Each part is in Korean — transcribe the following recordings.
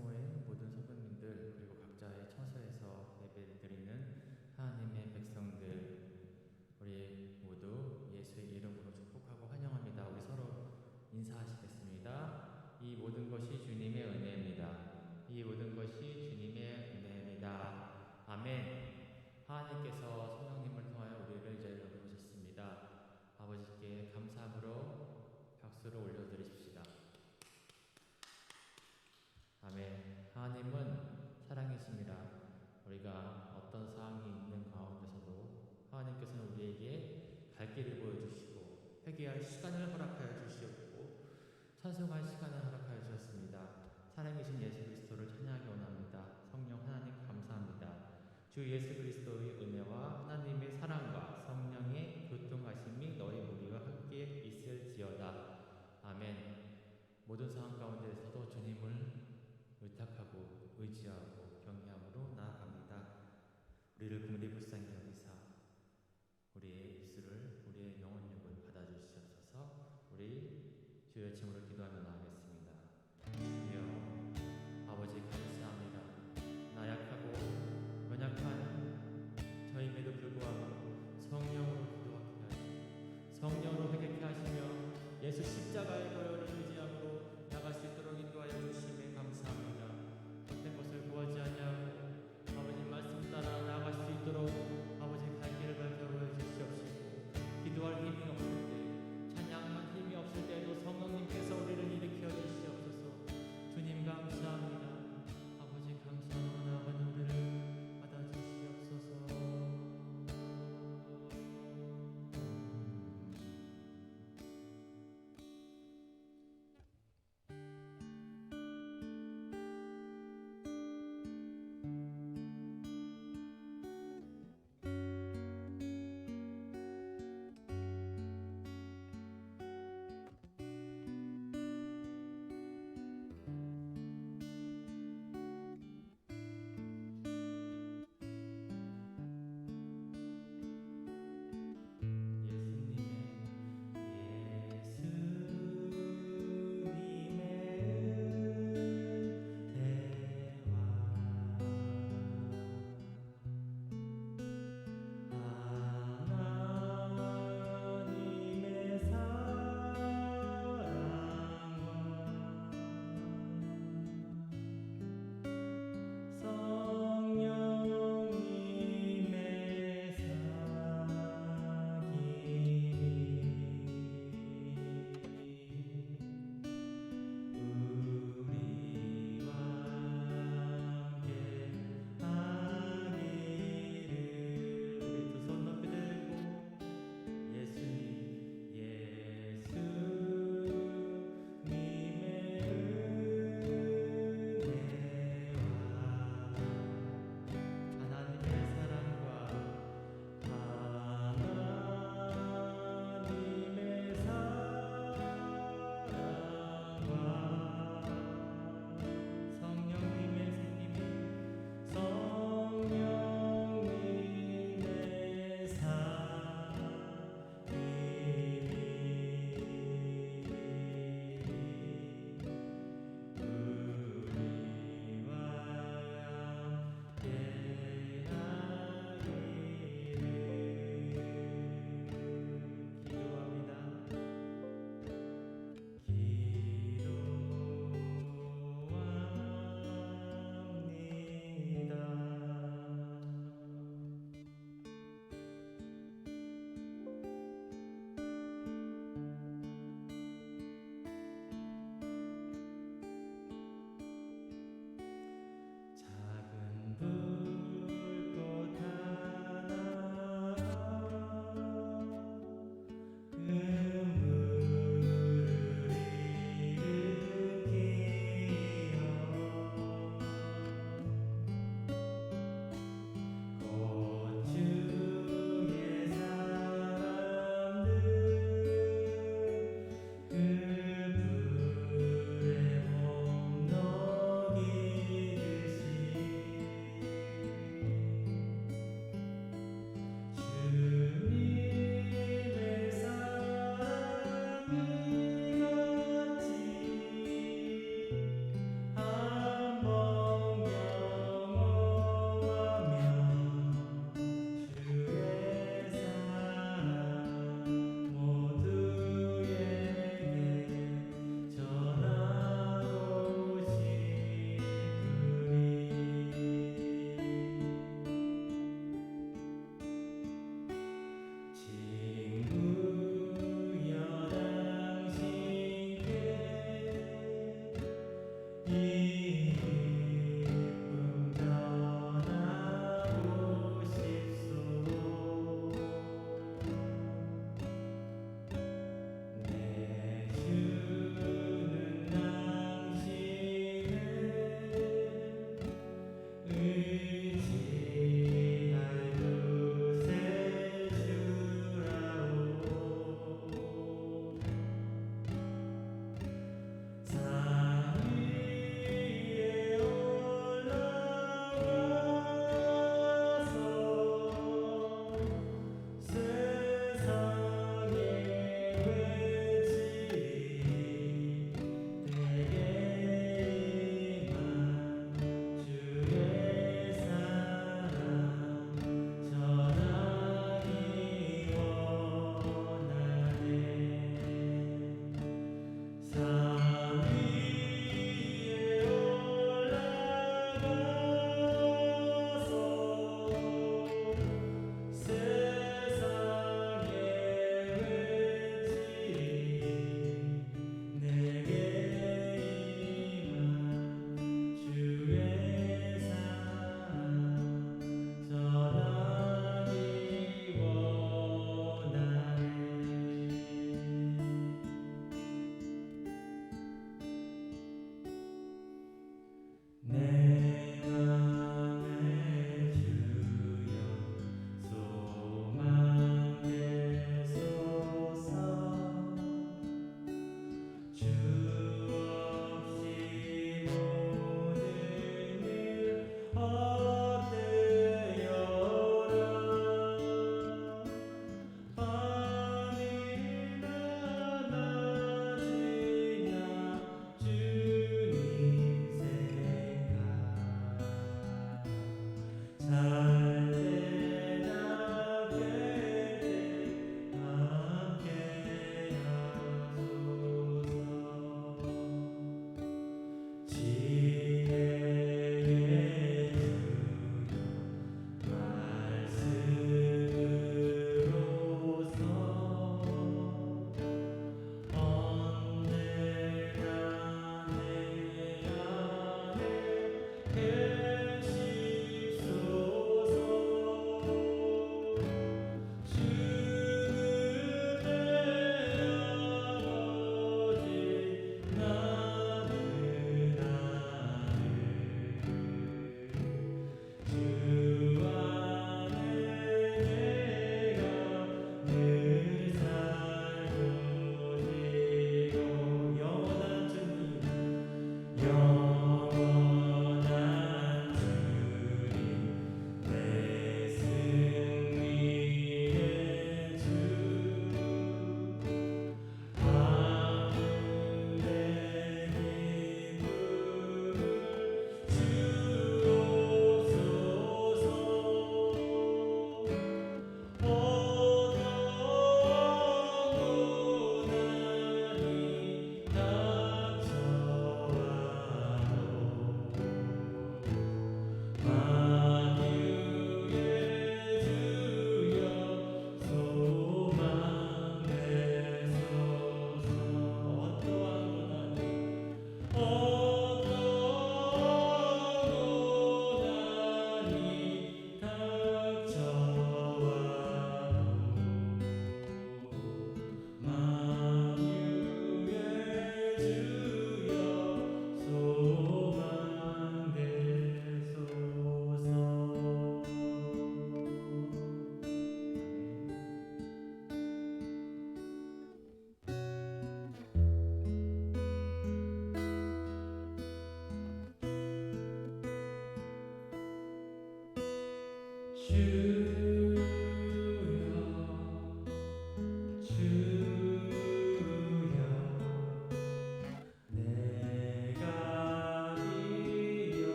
모인 모든 성도님들 그리고 각자의 처소에서 예배를 드리는 하나님의 백성들 우리 모두 예수의 이름으로 축복하고 환영합니다. 우리 서로 인사하시겠습니다. 이 모든 것이 주님의 은혜입니다. 이 모든 것이 주님의 은혜입니다. 아멘. 하나님께서 성령님을 통하여 우리를 이 자리로 부르셨습니다. 아버지께 감사함으로 박수를 올려드리십시다. 아멘. 하나님은 사랑이십니다. 우리가 어떤 상황이 있는 가운데서도 하나님께서는 우리에게 갈 길을 보여주시고 회개할 시간을 허락하여 주시었고 찬송할 시간을 허락하여 주셨습니다. 살아계신 예수 그리스도를 찬양하기 원합니다. 성령 하나님 감사합니다. 주 예수 그리스도의 은혜와 하나님의 사랑과 성령의 교통하심이 너희 우리와 함께 있을지어다. 아멘. 모든 상황 가운데서도 주님을 의탁하고 의지하고 경외함으로 나아갑니다. 우리를 긍휼불쌍히 여기사 우리의 입술을 우리의 영혼력을 받아주시옵소서. 우리 주의 이름으로 기도하며 나아가겠습니다. 주여 아버지 감사합니다. 나약하고 연약한 저임에도 불구하고 성령으로 기도하게 하시고 성령으로 회개케 하시며 예수 십자가의 보혈을 의지함으로 나갈 수 있도록 인도하여 주심에 감사합니다. 어떤 것을 구하지 아니하고 아버지 말씀 따라 나아갈 수 있도록 아버지 갈 길을 밝혀 주시옵시고 기도할 힘이 없을 때 찬양할 힘이 없을 때에도 성령님께서 우리를 일으켜 주시옵소서. 주님 감사합니다. 아버지 감사하고 나아가는 우리를 받아주시옵소서.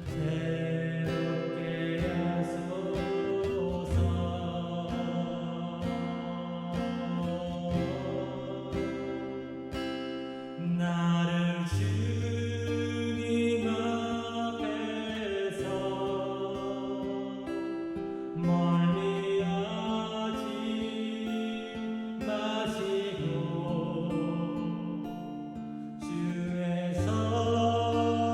새롭게 하소서. 나를 주님 앞에서 멀리하지 마시고 주의 성령으로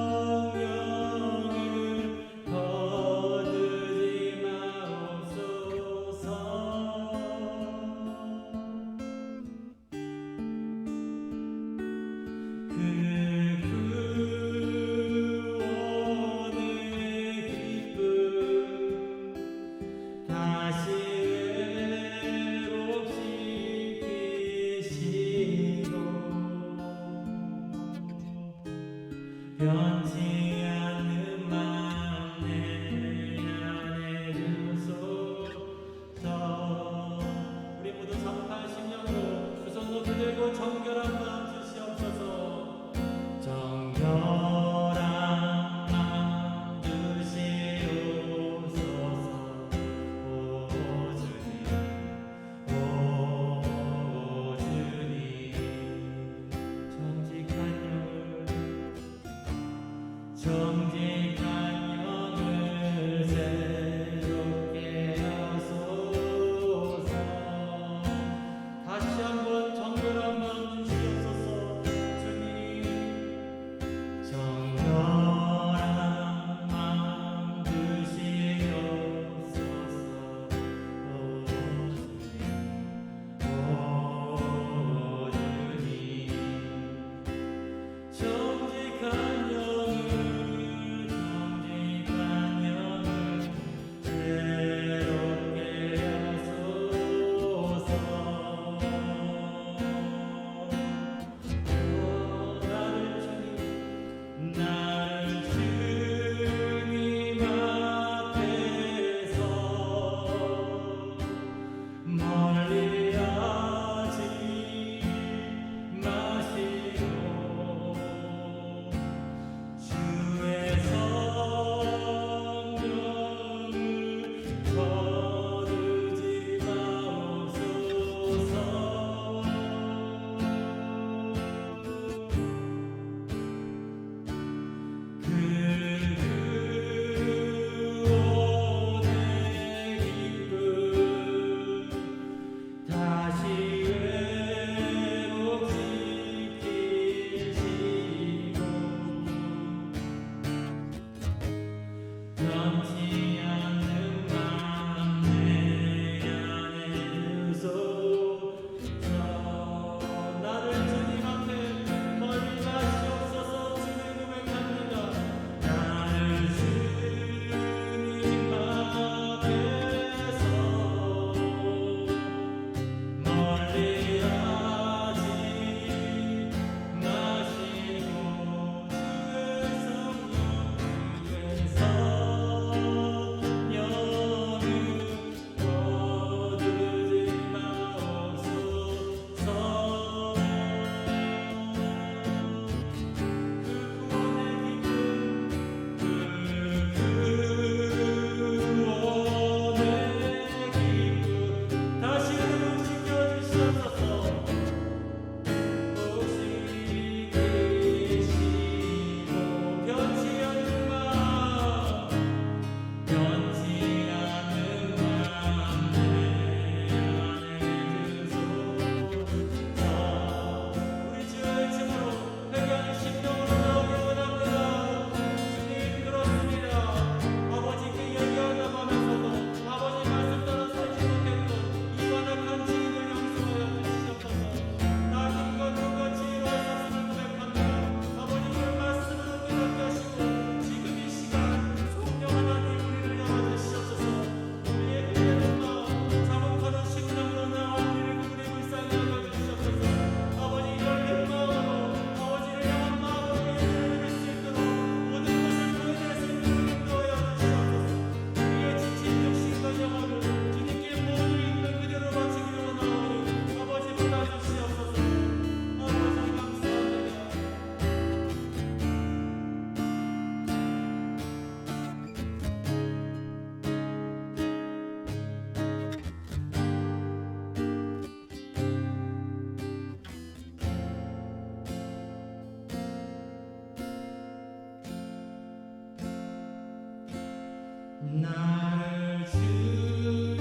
나를 주님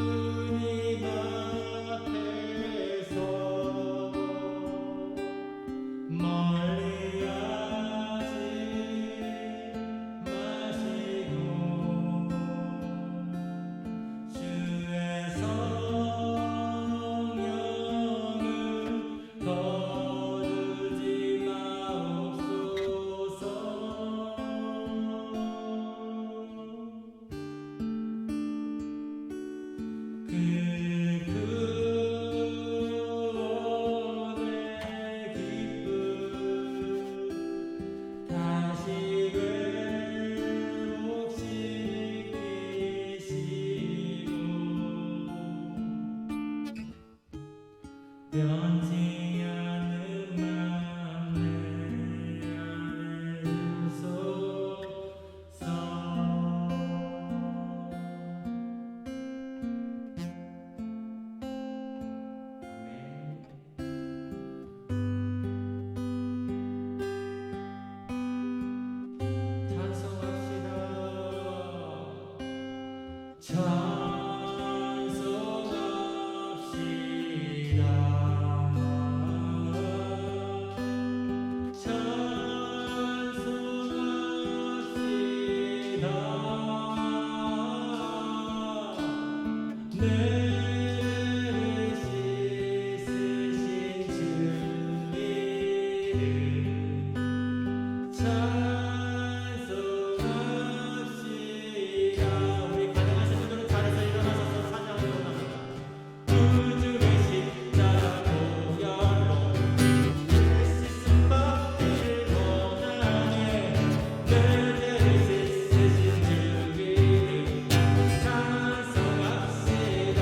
앞에서 멀리하지 마시고 주의 성령을 거두지 마옵소서. 그 구원의 기쁨 다시 회복시키시고 변치 않는 마음 내 안에 주소서. 내를 씻으신 주님을 찬송합시다. 우리 가능하신 분들은 자리에서 일어나셔서 찬양을 원합니다. 구주의 십자가 보혈로 씻은 법을 원하네. 내 죄를 씻으신 주 이름 찬송합시다.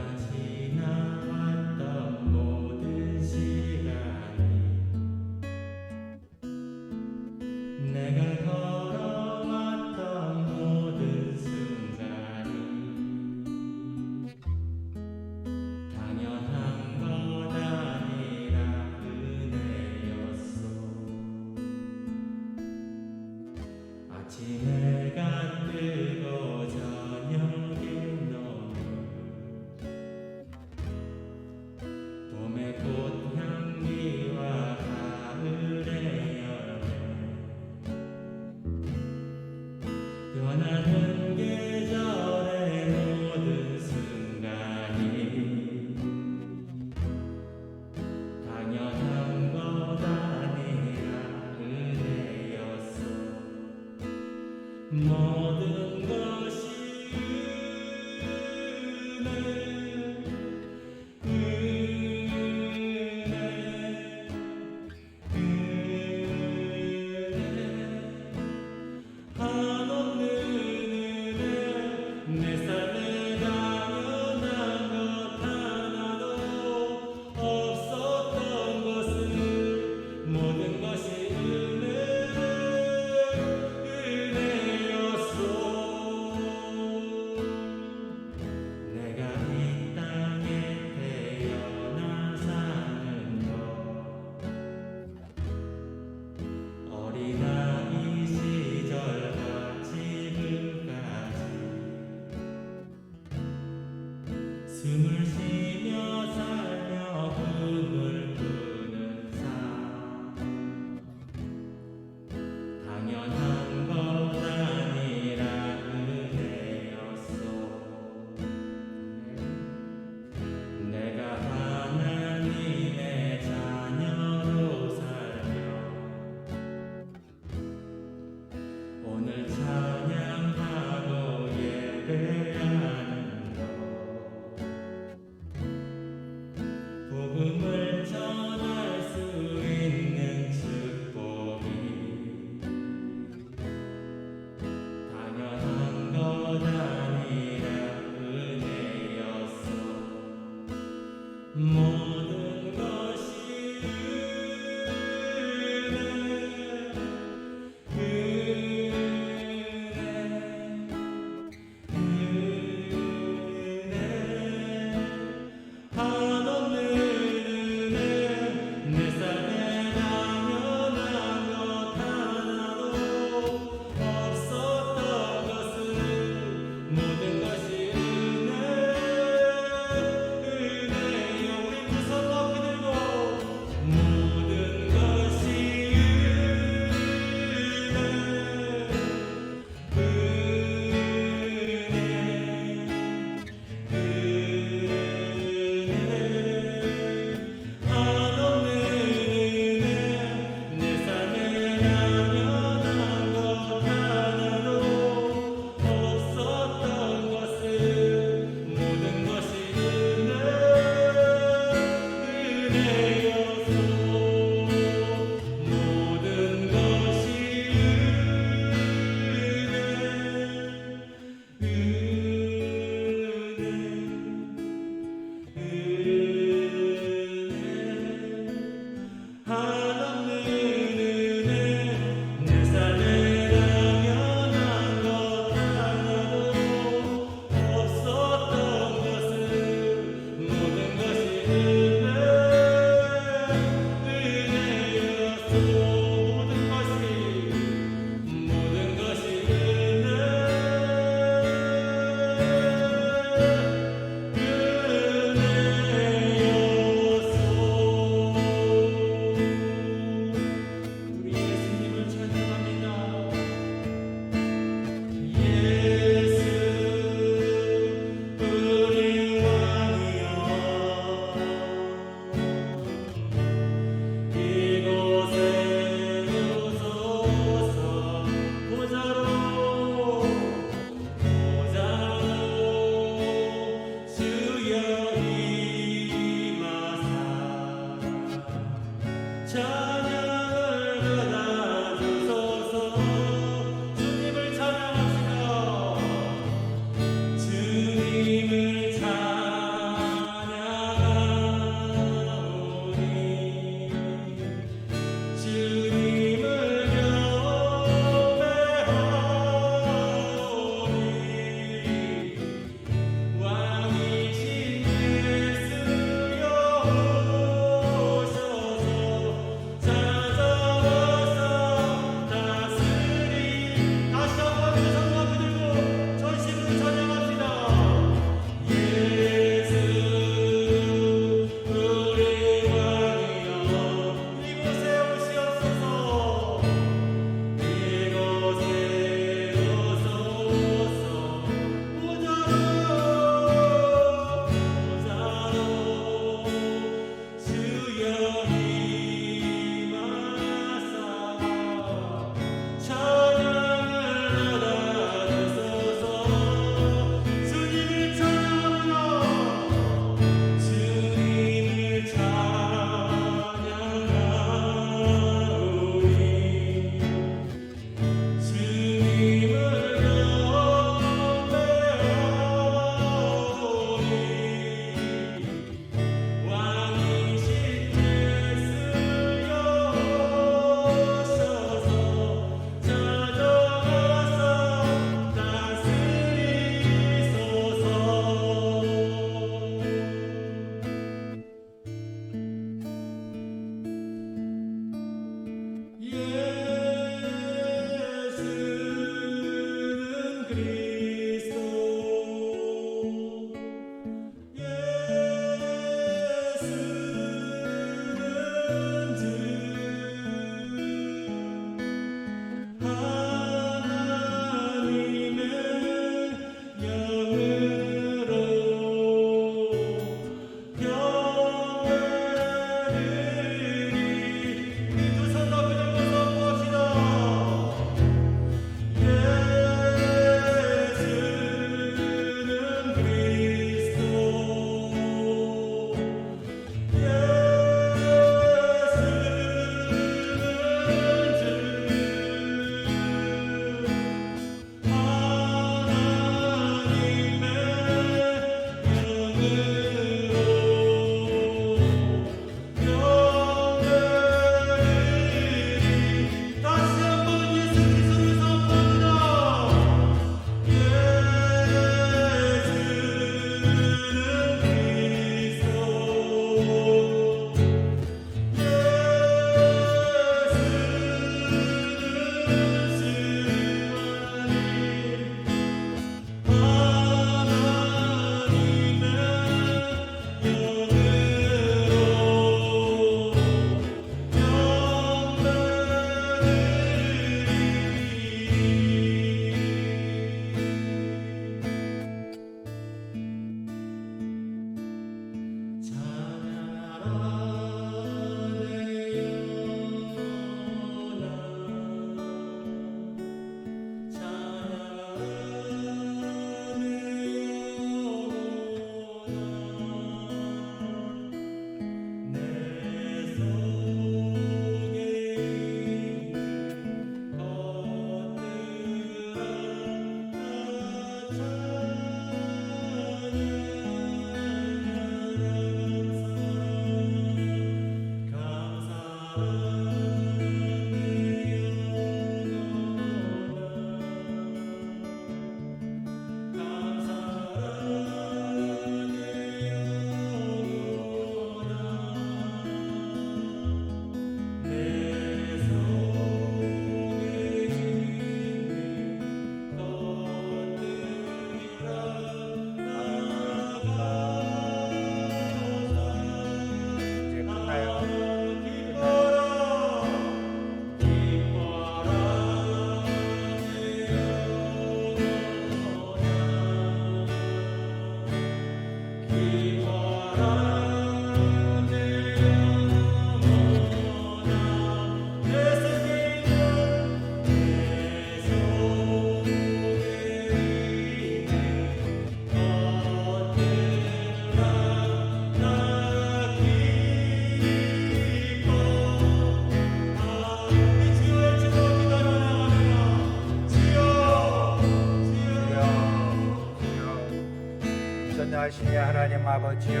전능하신 하나님 아버지여,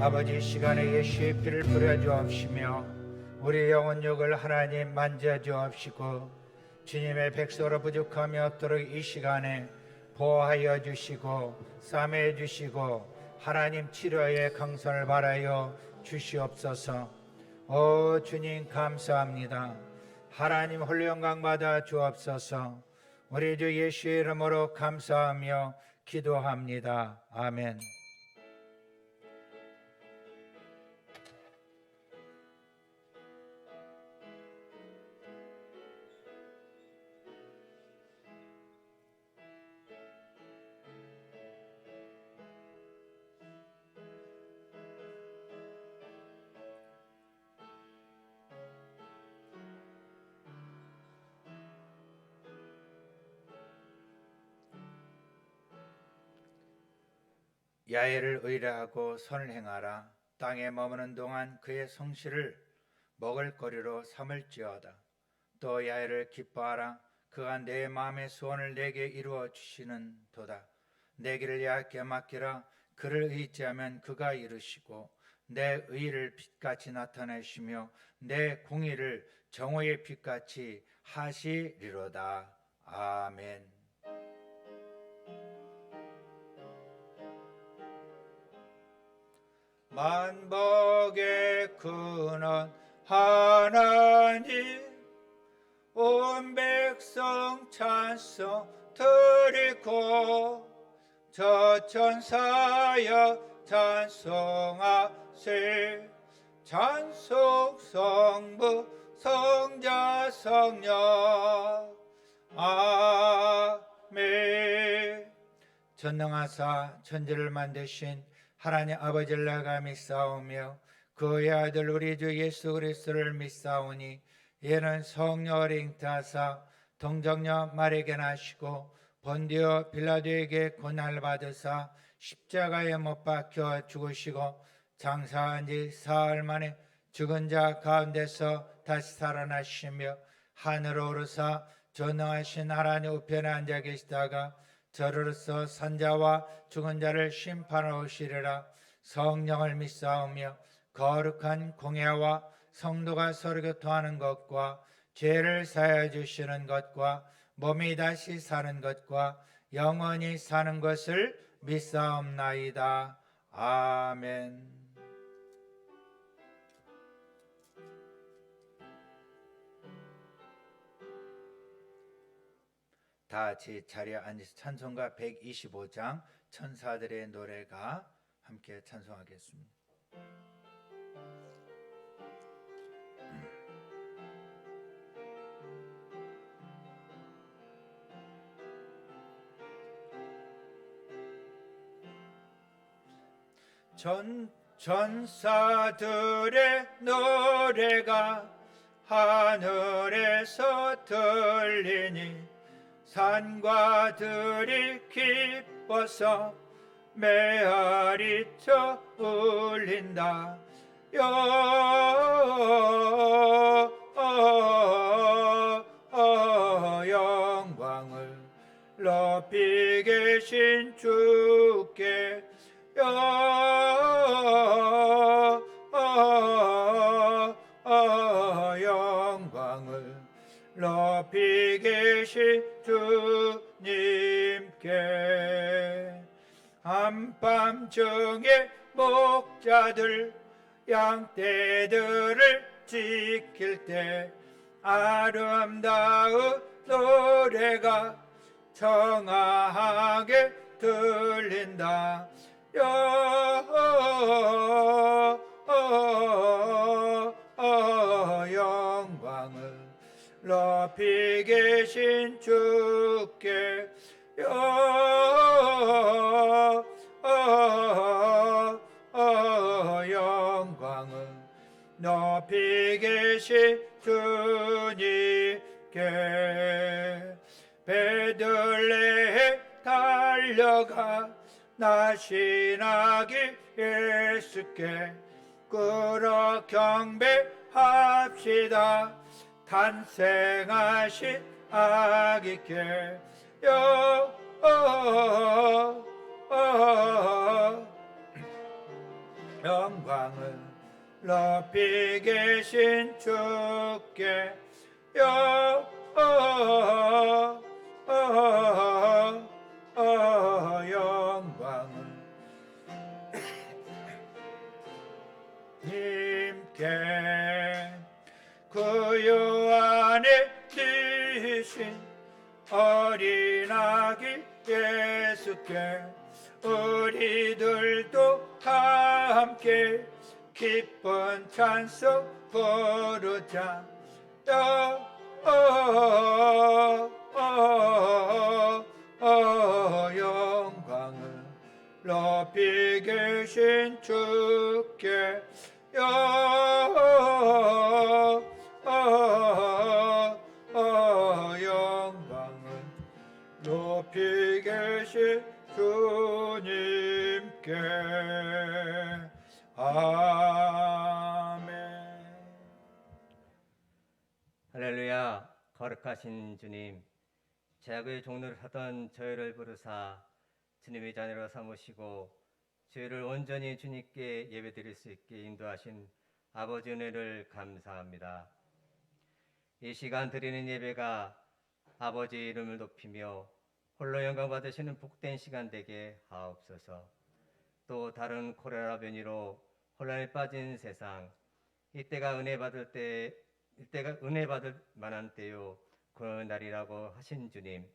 아버지 시간에 예수의 피를 뿌려주옵시며 우리 영혼육을 하나님 만져주옵시고 주님의 백성으로 부족함이 없도록 이 시간에 보호하여 주시고 싸매 주시고 하나님 치료의 강선을 바라여 주시옵소서. 오 주님 감사합니다. 하나님 홀로 영광 받아 주옵소서. 우리 주 예수의 이름으로 감사하며 기도합니다. 아멘. 야훼를 의뢰하고 선을 행하라. 땅에 머무는 동안 그의 성실을 먹을거리로 삼을지어다. 또 야훼를 기뻐하라. 그가 내 마음의 소원을 내게 이루어 주시는 도다. 내 길을 야훼께 맡기라. 그를 의지하면 그가 이루시고 내 의를 빛같이 나타내시며 내 공의를 정오의 빛같이 하시리로다. 아멘. 만복의 근원 하나님, 온 백성 찬송 드리고 저 천사여 찬송하세. 찬송 성부 성자 성령 아멘. 전능하사 천지를 만드신 하나님 아버지를 내가 믿사오며 그의 아들 우리 주 예수 그리스도를 믿사오니 이는 성령을 잉태하사 동정녀 마리아에게 나시고 본디오 빌라도에게 고난을 받으사 십자가에 못 박혀 죽으시고 장사한 지 사흘 만에 죽은 자 가운데서 다시 살아나시며 하늘로 오르사 전능하신 하나님 우편에 앉아 계시다가 저로서 산자와 죽은 자를 심판하러 오시리라. 성령을 믿사오며 거룩한 공예와 성도가 서로 교통하는 것과 죄를 사하여 주시는 것과 몸이 다시 사는 것과 영원히 사는 것을 믿사옵나이다. 아멘. 다 같이 자리에 앉으시 찬송가 125장 천사들의 노래가 함께 찬송하겠습니다. 전사들의 노래가 하늘에서 들리니 산과 들이 기뻐서 메아리쳐 울린다. 영광을 높이 계신 주께 영광을 높이 계신 주님께 한밤중에 목자들 양떼들을 지킬 때 아름다운 노래가 청아하게 들린다. 영광을 높이 계신 주께 영광을 높이 계신 주님께 베들레헴 달려가 날씬하기 예수께 끌어 경배합시다. 탄생하신 아기께 영광을 높이 계신 주께 영광을 님께 구유 안에 뛰신 어린 아기 예수께 우리들도 함께 기쁜 찬송 부르자. 영광을 높이 계신 주께 영광을 높이 계신 주님께 아멘. 할렐루야. 거룩하신 주님, 죄악의 종로를 하던 저희를 부르사 주님의 자녀로 삼으시고 저희를 온전히 주님께 예배드릴 수 있게 인도하신 아버지 은혜를 감사합니다. 이 시간 드리는 예배가 아버지 이름을 높이며 홀로 영광 받으시는 복된 시간 되게 하옵소서. 또 다른 코로나 변이로 혼란에 빠진 세상, 이때가 은혜 받을 만한 때요 그 날이라고 하신 주님,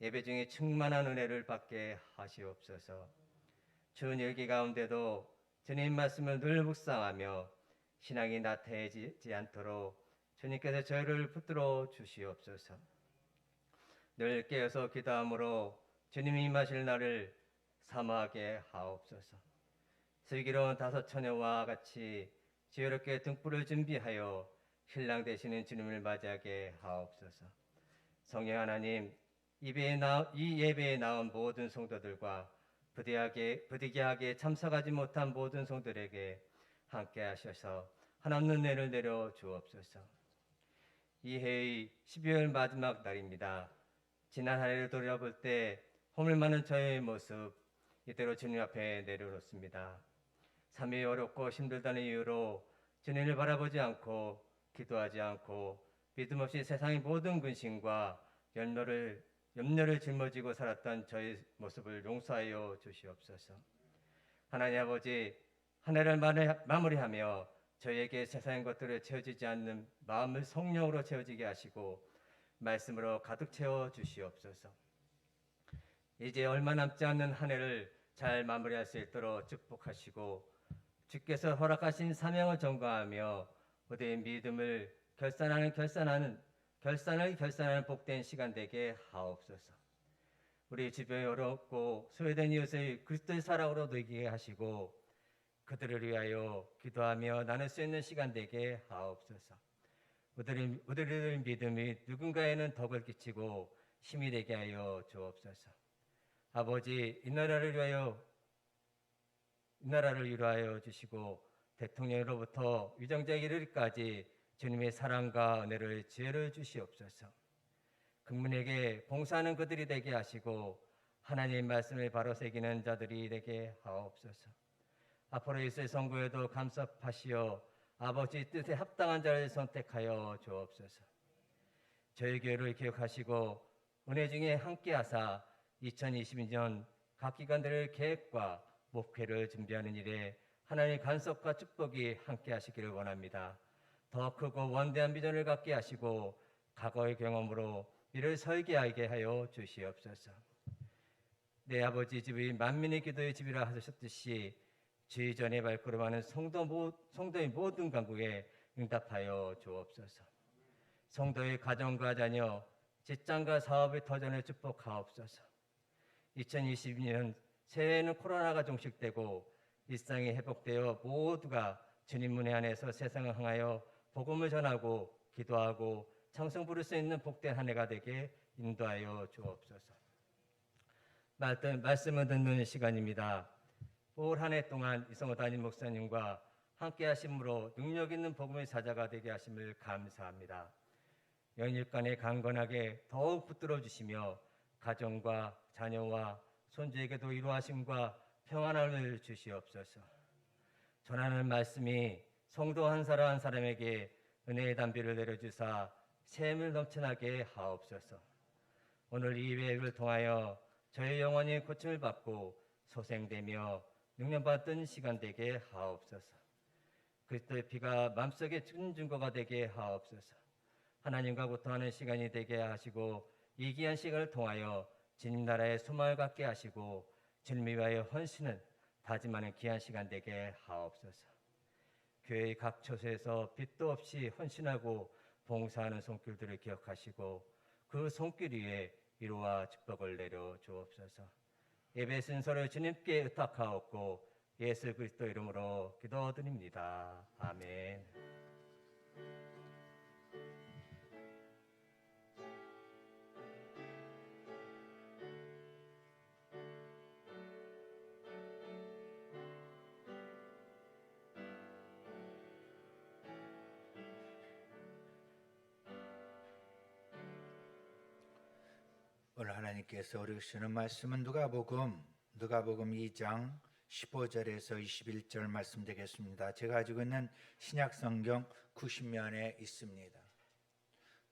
예배 중에 충만한 은혜를 받게 하시옵소서. 추운 열기 가운데도 주님 말씀을 늘 묵상하며 신앙이 나태해지지 않도록 주님께서 저희를 붙들어 주시옵소서. 늘 깨어서 기도함으로 주님이 임하실 날을 사모하게 하옵소서. 슬기로운 다섯 처녀와 같이 지혜롭게 등불을 준비하여 신랑 되시는 주님을 맞이하게 하옵소서. 성령 하나님, 이 예배에 나온 모든 성도들과 부득이하게 참석하지 못한 모든 성도들에게 함께 하셔서 하나님 은혜를 내려 주옵소서. 이 해의 12월 마지막 날입니다. 지난 한 해를 돌아볼 때 허물 많은 저의 모습 이대로 주님 앞에 내려놓습니다. 삶이 어렵고 힘들다는 이유로 주님을 바라보지 않고 기도하지 않고 믿음 없이 세상의 모든 근심과 염려를 짊어지고 살았던 저의 모습을 용서하여 주시옵소서. 하나님 아버지, 한 해를 마무리하며 저에게 세상의 것들을 채워지지 않는 마음을 성령으로 채워지게 하시고 말씀으로 가득 채워 주시옵소서. 이제 얼마 남지 않는 한 해를 잘 마무리할 수 있도록 축복하시고 주께서 허락하신 사명을 전가하며 우리의 믿음을 결산을 결산하는 복된 시간 되게 하옵소서. 우리 주변에 어렵고 소외된 이웃을 그리스도의 사랑으로 누리게 하시고 그들을 위하여 기도하며 나눌 수 있는 시간 되게 하옵소서. 우리의 믿음이 누군가에는 덕을 끼치고 힘이 되게 하여 주옵소서. 아버지, 이 나라를 위로하여 주시고 대통령으로부터 위정자에 이르기까지 주님의 사랑과 은혜를 지혜를 주시옵소서. 국민에게 봉사하는 그들이 되게 하시고 하나님 말씀을 바로 새기는 자들이 되게 하옵소서. 앞으로 이스라엘 선교에도 감사하시어 아버지 뜻에 합당한 자를 선택하여 주옵소서. 저희 교회를 기억하시고 은혜 중에 함께하사 2022년 각 기관들의 계획과 목회를 준비하는 일에 하나님의 간섭과 축복이 함께하시기를 원합니다. 더 크고 원대한 비전을 갖게 하시고 과거의 경험으로 이를 설계하게 하여 주시옵소서. 내 아버지 집이 만민의 기도의 집이라 하셨듯이 주의 전에 발걸음하는 성도의 모든 간구에 응답하여 주옵소서. 성도의 가정과 자녀, 직장과 사업의 터전을 축복하옵소서. 2022년 새해에는 코로나가 종식되고 일상이 회복되어 모두가 주님 문에 안에서 세상을 향하여 복음을 전하고 기도하고 찬송 부를 수 있는 복된 한 해가 되게 인도하여 주옵소서. 말씀을 듣는 시간입니다. 올 한 해 동안 이성호 담임 목사님과 함께 하심으로 능력 있는 복음의 사자가 되게 하심을 감사합니다. 영육간에 강건하게 더욱 붙들어 주시며 가정과 자녀와 손주에게도 이루하심과 평안함을 주시옵소서. 전하는 말씀이 성도 한 사람 한 사람에게 은혜의 담비를 내려주사 샘을 넘쳐나게 하옵소서. 오늘 이 예배를 통하여 저의 영혼이 고침을 받고 소생되며 능력받던 시간 되게 하옵소서. 그리스도의 피가 마음속에 준 증거가 되게 하옵소서. 하나님과 고통하는 시간이 되게 하시고 이 귀한 시간을 통하여 주님 나라의 소망을 갖게 하시고 주님 위하여 헌신을 다짐하는 귀한 시간 되게 하옵소서. 교회의 각 처소에서 빛도 없이 헌신하고 봉사하는 손길들을 기억하시고 그 손길 위에 위로와 축복을 내려 주옵소서. 예배 순서를 주님께 의탁하옵고 예수 그리스도 이름으로 기도드립니다. 아멘. 오늘 하나님께서 우리에게 주시는 말씀은 누가복음 2장 15절에서 21절 말씀 되겠습니다. 제가 가지고 있는 신약성경 90면에 있습니다.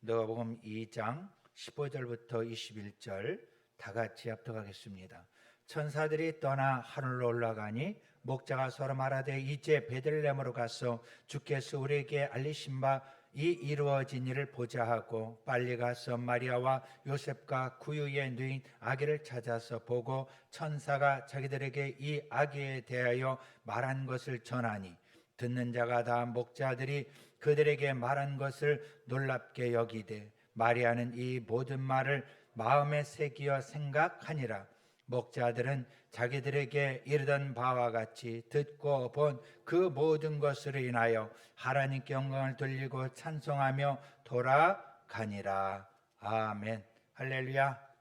누가복음 2장 15절부터 21절 다 같이 합독하겠습니다. 천사들이 떠나 하늘로 올라가니 목자가 서로 말하되 이제 베들레헴으로 가서 주께서 우리에게 알리신 바 이 이루어진 일을 보자 하고 빨리 가서 마리아와 요셉과 구유에 누인 아기를 찾아서 보고 천사가 자기들에게 이 아기에 대하여 말한 것을 전하니 듣는 자가 다 목자들이 그들에게 말한 것을 놀랍게 여기되 마리아는 이 모든 말을 마음에 새기어 생각하니라. 목자들은 자기들에게 이르던 바와 같이 듣고 본 그 모든 것으로 인하여 하나님께 영광을 돌리고 찬송하며 돌아가니라. 아멘. 할렐루야.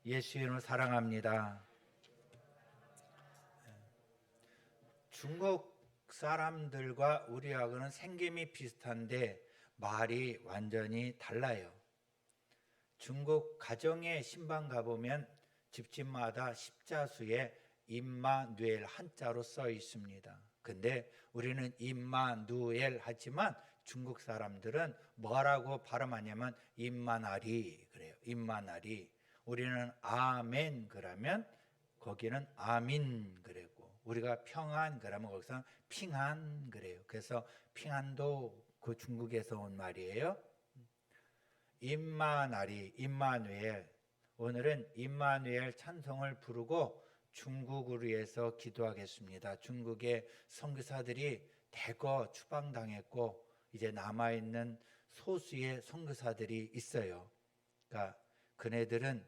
예수 이름으로 사랑합니다. 중국 사람들과 우리하고는 생김이 비슷한데 말이 완전히 달라요. 중국 가정의 신방 가보면 집집마다 십자수에 임마누엘 한자로 써 있습니다. 근데 우리는 임마누엘 하지만 중국 사람들은 뭐라고 발음하냐면 임마나리 그래요. 임마나리. 우리는 아멘 그러면 거기는 아민 그래고 우리가 평안 그러면 거기서 핑한 그래요. 그래서 핑한도 그 중국에서 온 말이에요. 임마나리, 임마누엘. 오늘은 임마누엘 찬송을 부르고 중국을 위해서 기도하겠습니다. 중국의 선교사들이 대거 추방당했고 이제 남아있는 소수의 선교사들이 있어요. 그러니까 그네들은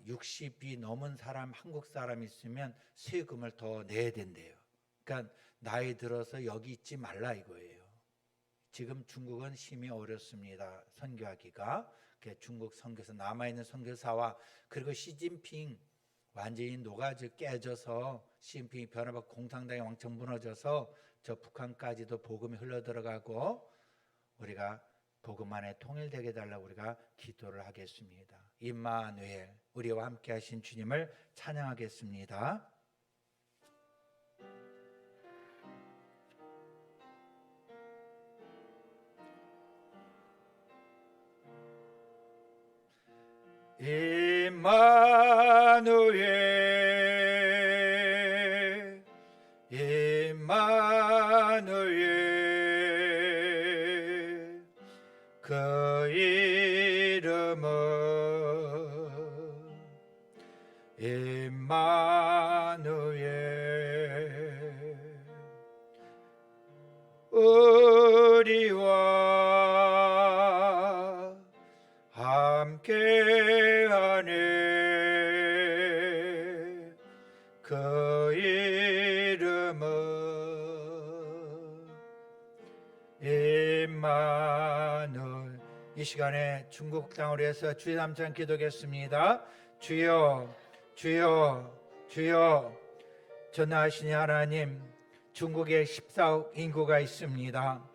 60이 넘은 사람, 한국 사람 있으면 세금을 더 내야 된대요. 그러니까 나이 들어서 여기 있지 말라 이거예요. 지금 중국은 심히 어렵습니다. 선교하기가. 중국 선교사 남아있는 선교사와 그리고 시진핑 완전히 녹아져 깨져서 시진핑이 변화받고 공산당이 왕창 무너져서 저 북한까지도 복음이 흘러들어가고 우리가 복음 안에 통일되게 해달라고 우리가 기도를 하겠습니다. 임마누엘 우리와 함께 하신 주님을 찬양하겠습니다. 임마누엘 임마누엘 그 이름은 임마누엘 우리와 함께하네 그 이름은 임마누엘. 이 시간에 중국 땅으로 해서 주의 남찬 기도하겠습니다. 주여 주여 주여. 전하시니 하나님, 중국에 14억 인구가 있습니다.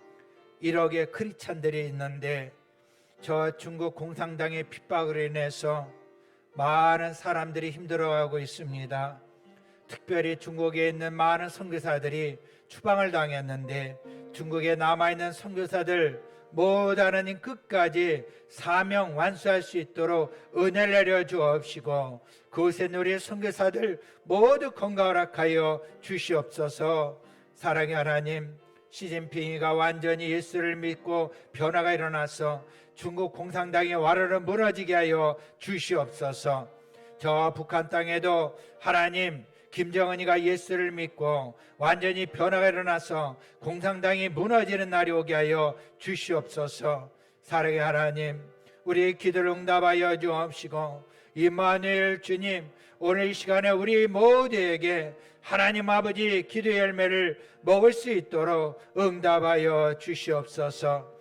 1억의 크리스찬들이 있는데 저 중국 공산당의 핍박으로 인해서 많은 사람들이 힘들어하고 있습니다. 특별히 중국에 있는 많은 선교사들이 추방을 당했는데 중국에 남아있는 선교사들 모두 하나님 끝까지 사명 완수할 수 있도록 은혜를 내려 주옵시고 그곳에 있는 우리 선교사들 모두 건강 허락하여 주시옵소서. 사랑의 하나님, 시진핑이가 완전히 예수를 믿고 변화가 일어나서 중국 공산당의 와르르 무너지게 하여 주시옵소서. 저 북한 땅에도 하나님, 김정은이가 예수를 믿고 완전히 변화가 일어나서 공산당이 무너지는 날이 오게 하여 주시옵소서. 사랑의 하나님, 우리의 기도를 응답하여 주옵시고 임마누엘 주님, 오늘 이 시간에 우리 모두에게 하나님 아버지 기도의 열매를 먹을 수 있도록 응답하여 주시옵소서.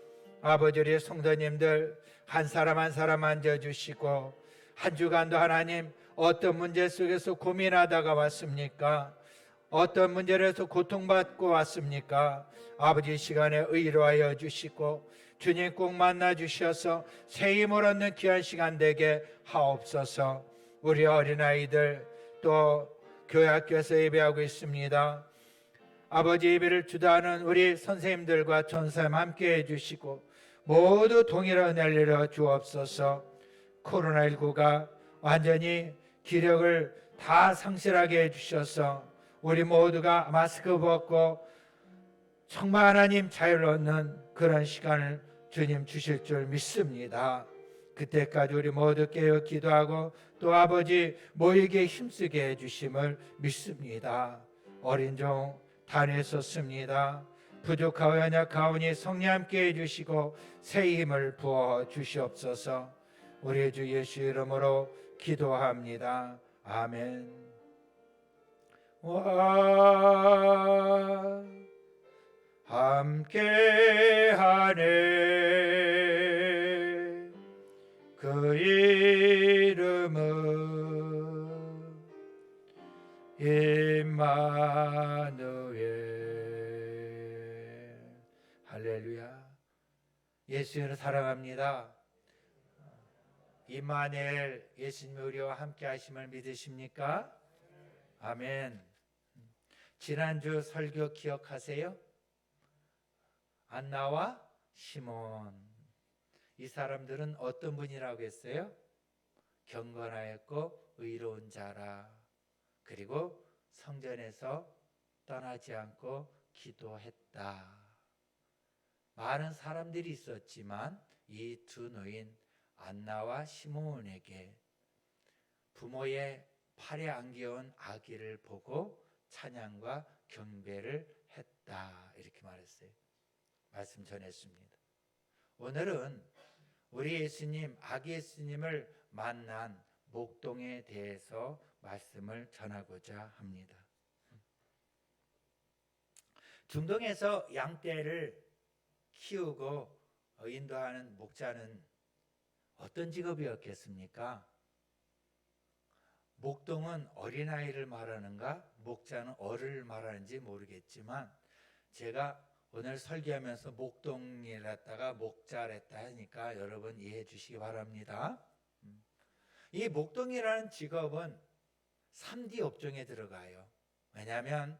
아버지, 우리 성도님들 한 사람 한 사람 앉아주시고 한 주간도 하나님 어떤 문제 속에서 고민하다가 왔습니까? 어떤 문제로 해서 고통받고 왔습니까? 아버지, 시간에 의로하여 주시고 주님 꼭 만나 주셔서 새 힘을 얻는 귀한 시간 되게 하옵소서. 우리 어린아이들 또 교회학교에서 예배하고 있습니다. 아버지, 예배를 주도하는 우리 선생님들과 전사님 함께 해주시고 모두 동일한 은혜를 내려 주옵소서. 코로나19가 완전히 기력을 다 상실하게 해주셔서 우리 모두가 마스크 벗고 정말 하나님 자유를 얻는 그런 시간을 주님 주실 줄 믿습니다. 그때까지 우리 모두 깨어 기도하고 또 아버지 모이게 힘쓰게 해주심을 믿습니다. 어린 종 다니엘었습니다. 부족하고 연약하오니 성령 함께 해주시고 새 힘을 부어 주시옵소서. 우리 주 예수 이름으로 기도합니다. 아멘. 와 함께하네 그 이름은 임마누엘. 할렐루야. 예수님을 사랑합니다. 임마누엘, 예수님이 우리와 함께 하심을 믿으십니까? 아멘. 지난주 설교 기억하세요? 안나와 시몬, 이 사람들은 어떤 분이라고 했어요? 경건하였고 의로운 자라. 그리고 성전에서 떠나지 않고 기도했다. 많은 사람들이 있었지만 이 두 노인 안나와 시몬에게 부모의 팔에 안겨온 아기를 보고 찬양과 경배를 했다, 이렇게 말했어요. 말씀 전했습니다. 오늘은 우리 예수님, 아기 예수님을 만난 목동에 대해서 말씀을 전하고자 합니다. 중동에서 양떼를 키우고 인도하는 목자는 어떤 직업이었겠습니까? 목동은 어린아이를 말하는가, 목자는 어른을 말하는지 모르겠지만 제가 오늘 설교하면서 목동이랬다가 목자랬다 하니까 여러분 이해해 주시기 바랍니다. 이 목동이라는 직업은 3D 업종에 들어가요. 왜냐하면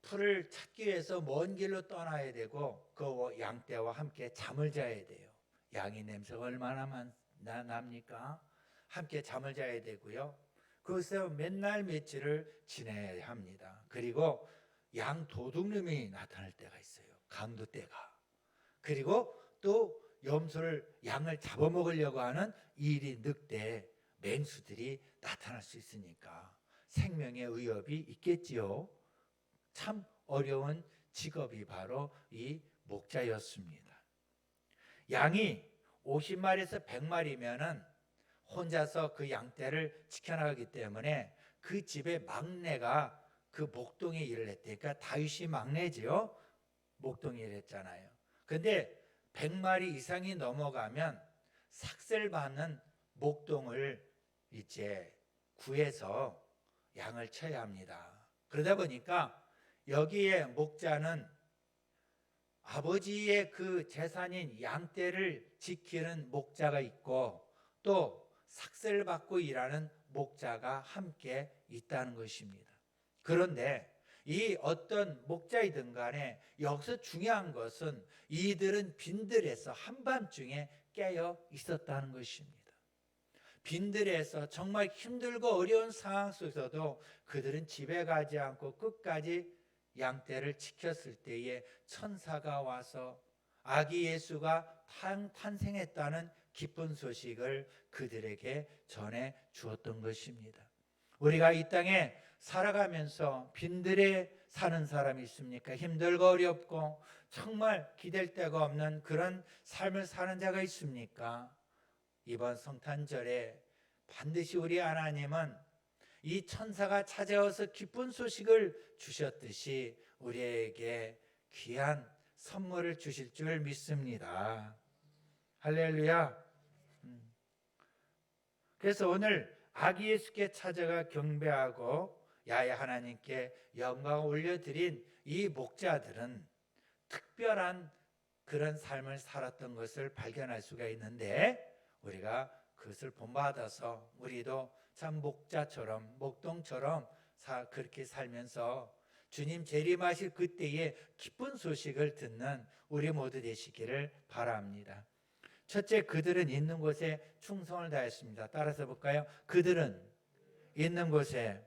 풀을 찾기 위해서 먼 길로 떠나야 되고 그 양떼와 함께 잠을 자야 돼요. 양이 냄새가 얼마나 납니까? 함께 잠을 자야 되고요. 그것에서 맨날 며칠을 지내야 합니다. 그리고 양 도둑놈이 나타날 때가 있어요. 강도 때가. 그리고 또 염소를 양을 잡아먹으려고 하는 이리 늑대 맹수들이 나타날 수 있으니까 생명의 위협이 있겠지요. 참 어려운 직업이 바로 이 목자였습니다. 양이 50마리에서 100마리면은 혼자서 그 양떼를 지켜나가기 때문에 그 집의 막내가 그 목동의 일을 했대. 그러니까 다윗이 막내지요. 목동 일을 했잖아요. 근데 100마리 이상이 넘어가면 삭슬받는 목동을 이제 구해서 양을 쳐야 합니다. 그러다 보니까 여기에 목자는 아버지의 그 재산인 양떼를 지키는 목자가 있고 또 삭슬받고 일하는 목자가 함께 있다는 것입니다. 그런데 이 어떤 목자이든 간에 여기서 중요한 것은 이들은 빈들에서 한밤중에 깨어 있었다는 것입니다. 빈들에서 정말 힘들고 어려운 상황 속에서도 그들은 집에 가지 않고 끝까지 양떼를 지켰을 때에 천사가 와서 아기 예수가 탄생했다는 기쁜 소식을 그들에게 전해 주었던 것입니다. 우리가 이 땅에 살아가면서 빈들에 사는 사람이 있습니까? 힘들고 어렵고 정말 기댈 데가 없는 그런 삶을 사는 자가 있습니까? 이번 성탄절에 반드시 우리 하나님은 이 천사가 찾아와서 기쁜 소식을 주셨듯이 우리에게 귀한 선물을 주실 줄 믿습니다. 할렐루야. 그래서 오늘 아기 예수께 찾아가 경배하고 야훼 하나님께 영광을 올려드린 이 목자들은 특별한 그런 삶을 살았던 것을 발견할 수가 있는데 우리가 그것을 본받아서 우리도 참 목자처럼 목동처럼 그렇게 살면서 주님 재림하실 그때에 기쁜 소식을 듣는 우리 모두 되시기를 바랍니다. 첫째, 그들은 있는 곳에 충성을 다했습니다. 따라서 볼까요? 그들은 있는 곳에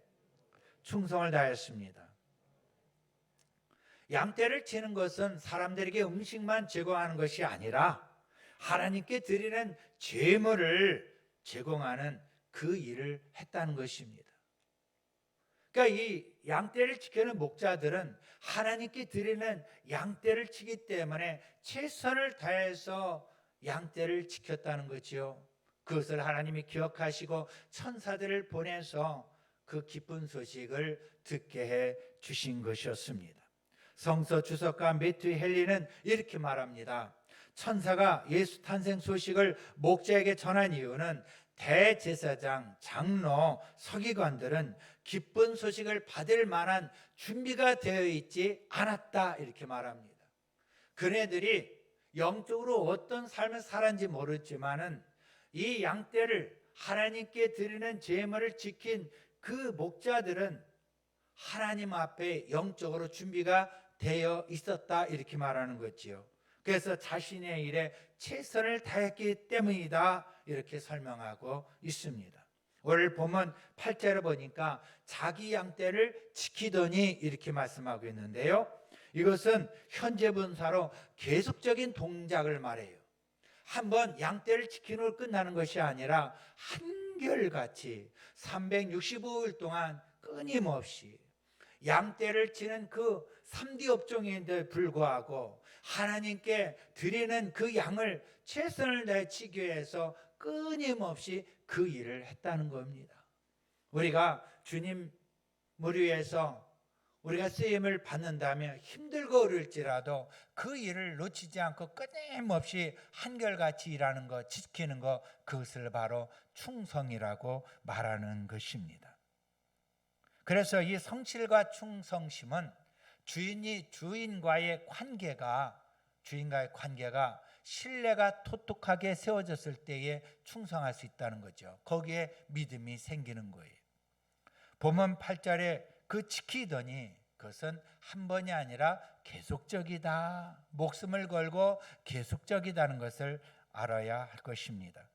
충성을 다했습니다. 양떼를 치는 것은 사람들에게 음식만 제공하는 것이 아니라 하나님께 드리는 제물을 제공하는 그 일을 했다는 것입니다. 그러니까 이 양떼를 지키는 목자들은 하나님께 드리는 양떼를 치기 때문에 최선을 다해서 양떼를 지켰다는 거지요. 그것을 하나님이 기억하시고 천사들을 보내서 그 기쁜 소식을 듣게 해 주신 것이었습니다. 성서 주석가 매튜 헨리는 이렇게 말합니다. 천사가 예수 탄생 소식을 목자에게 전한 이유는 대제사장, 장로, 서기관들은 기쁜 소식을 받을 만한 준비가 되어 있지 않았다 이렇게 말합니다. 그네들이 영적으로 어떤 삶을 살았는지 모르지만은 이 양떼를 하나님께 드리는 제물을 지킨 그 목자들은 하나님 앞에 영적으로 준비가 되어 있었다 이렇게 말하는 거지요. 그래서 자신의 일에 최선을 다했기 때문이다 이렇게 설명하고 있습니다. 오늘 보면 8절을 보니까 자기 양떼를 지키더니 이렇게 말씀하고 있는데요. 이것은 현재 분사로 계속적인 동작을 말해요. 한번 양떼를 지키는 끝나는 것이 아니라 한결같이 365일 동안 끊임없이 양떼를 치는 그 3D 업종인데 불구하고 하나님께 드리는 그 양을 최선을 다해 치기 위해서 끊임없이 그 일을 했다는 겁니다. 우리가 주님을 위해서 우리가 쓰임을 받는다면 힘들고 어려울지라도 그 일을 놓치지 않고 끊임없이 한결같이 일하는 것, 지키는 것, 그것을 바로 충성이라고 말하는 것입니다. 그래서 이 성실과 충성심은 주인과의 관계가 신뢰가 토톡하게 세워졌을 때에 충성할 수 있다는 거죠. 거기에 믿음이 생기는 거예요. 본문 8절에 그 지키더니 그것은 한 번이 아니라 계속적이다. 목숨을 걸고 계속적이다는 것을 알아야 할 것입니다.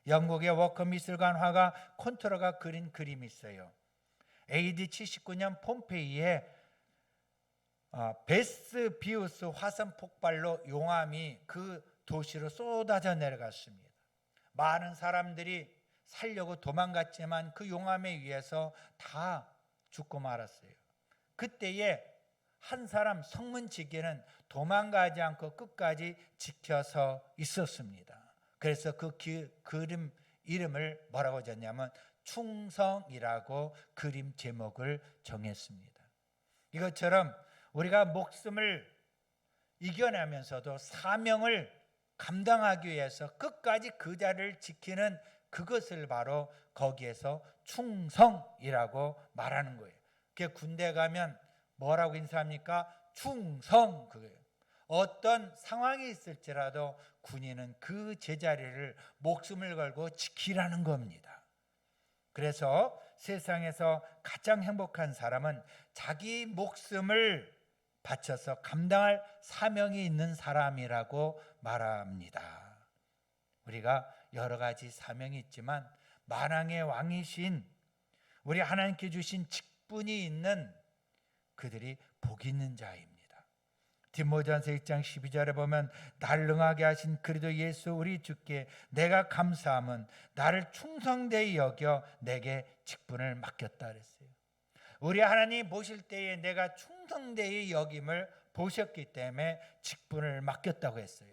영국의 워커 미술관 화가 콘트라가 그린 그림이 있어요. AD 79년 폼페이에 베스비우스 화산 폭발로 용암이 그 도시로 쏟아져 내려갔습니다. 많은 사람들이 살려고 도망갔지만 그 용암에 의해서 다 죽고 말았어요. 그때에 한 사람 성문지기는 도망가지 않고 끝까지 지켜서 있었습니다. 그래서 그 그림 이름을 뭐라고 졌냐면 충성이라고 그림 제목을 정했습니다. 이것처럼 우리가 목숨을 이겨내면서도 사명을 감당하기 위해서 끝까지 그 자리를 지키는 그것을 바로 거기에서 충성이라고 말하는 거예요. 그게 군대 가면 뭐라고 인사합니까? 충성. 그거예요. 어떤 상황이 있을지라도 군인은 그 제자리를 목숨을 걸고 지키라는 겁니다. 그래서 세상에서 가장 행복한 사람은 자기 목숨을 바쳐서 감당할 사명이 있는 사람이라고 말합니다. 우리가 여러 가지 사명이 있지만 만왕의 왕이신 우리 하나님께 주신 직분이 있는 그들이 복 있는 자입니다. 디모데전서 1장 12절에 보면 날 능하게 하신 그리스도 예수 우리 주께 내가 감사함은 나를 충성되이 여겨 내게 직분을 맡겼다 그랬어요. 우리 하나님 보실 때에 내가 충성되이 여김을 보셨기 때문에 직분을 맡겼다고 했어요.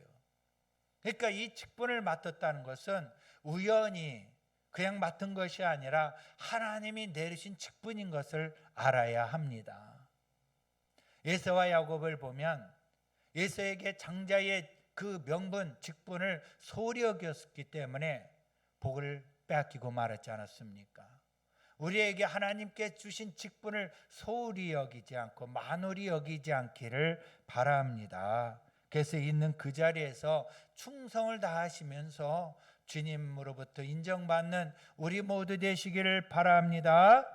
그러니까 이 직분을 맡았다는 것은 우연히 그냥 맡은 것이 아니라 하나님이 내리신 직분인 것을 알아야 합니다. 에서와 야곱을 보면 에서에게 장자의 그 명분, 직분을 소홀히 여겼기 때문에 복을 빼앗기고 말았지 않았습니까? 우리에게 하나님께 주신 직분을 소홀히 여기지 않고 만홀히 여기지 않기를 바랍니다. 그래서 있는 그 자리에서 충성을 다하시면서 주님으로부터 인정받는 우리 모두 되시기를 바랍니다.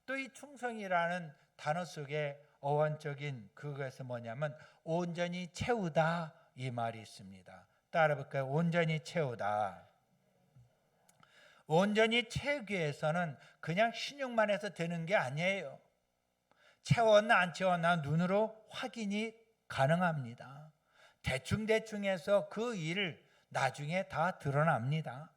또 이 충성이라는 단어 속에 어원적인 그것은 뭐냐면 온전히 채우다 이 말이 있습니다. 따라볼까요? 온전히 채우다. 온전히 채우기 위해서는 그냥 신용만 해서 되는 게 아니에요. 채웠나 안 채웠나 눈으로 확인이 가능합니다. 대충 해서 그 일 나중에 다 드러납니다.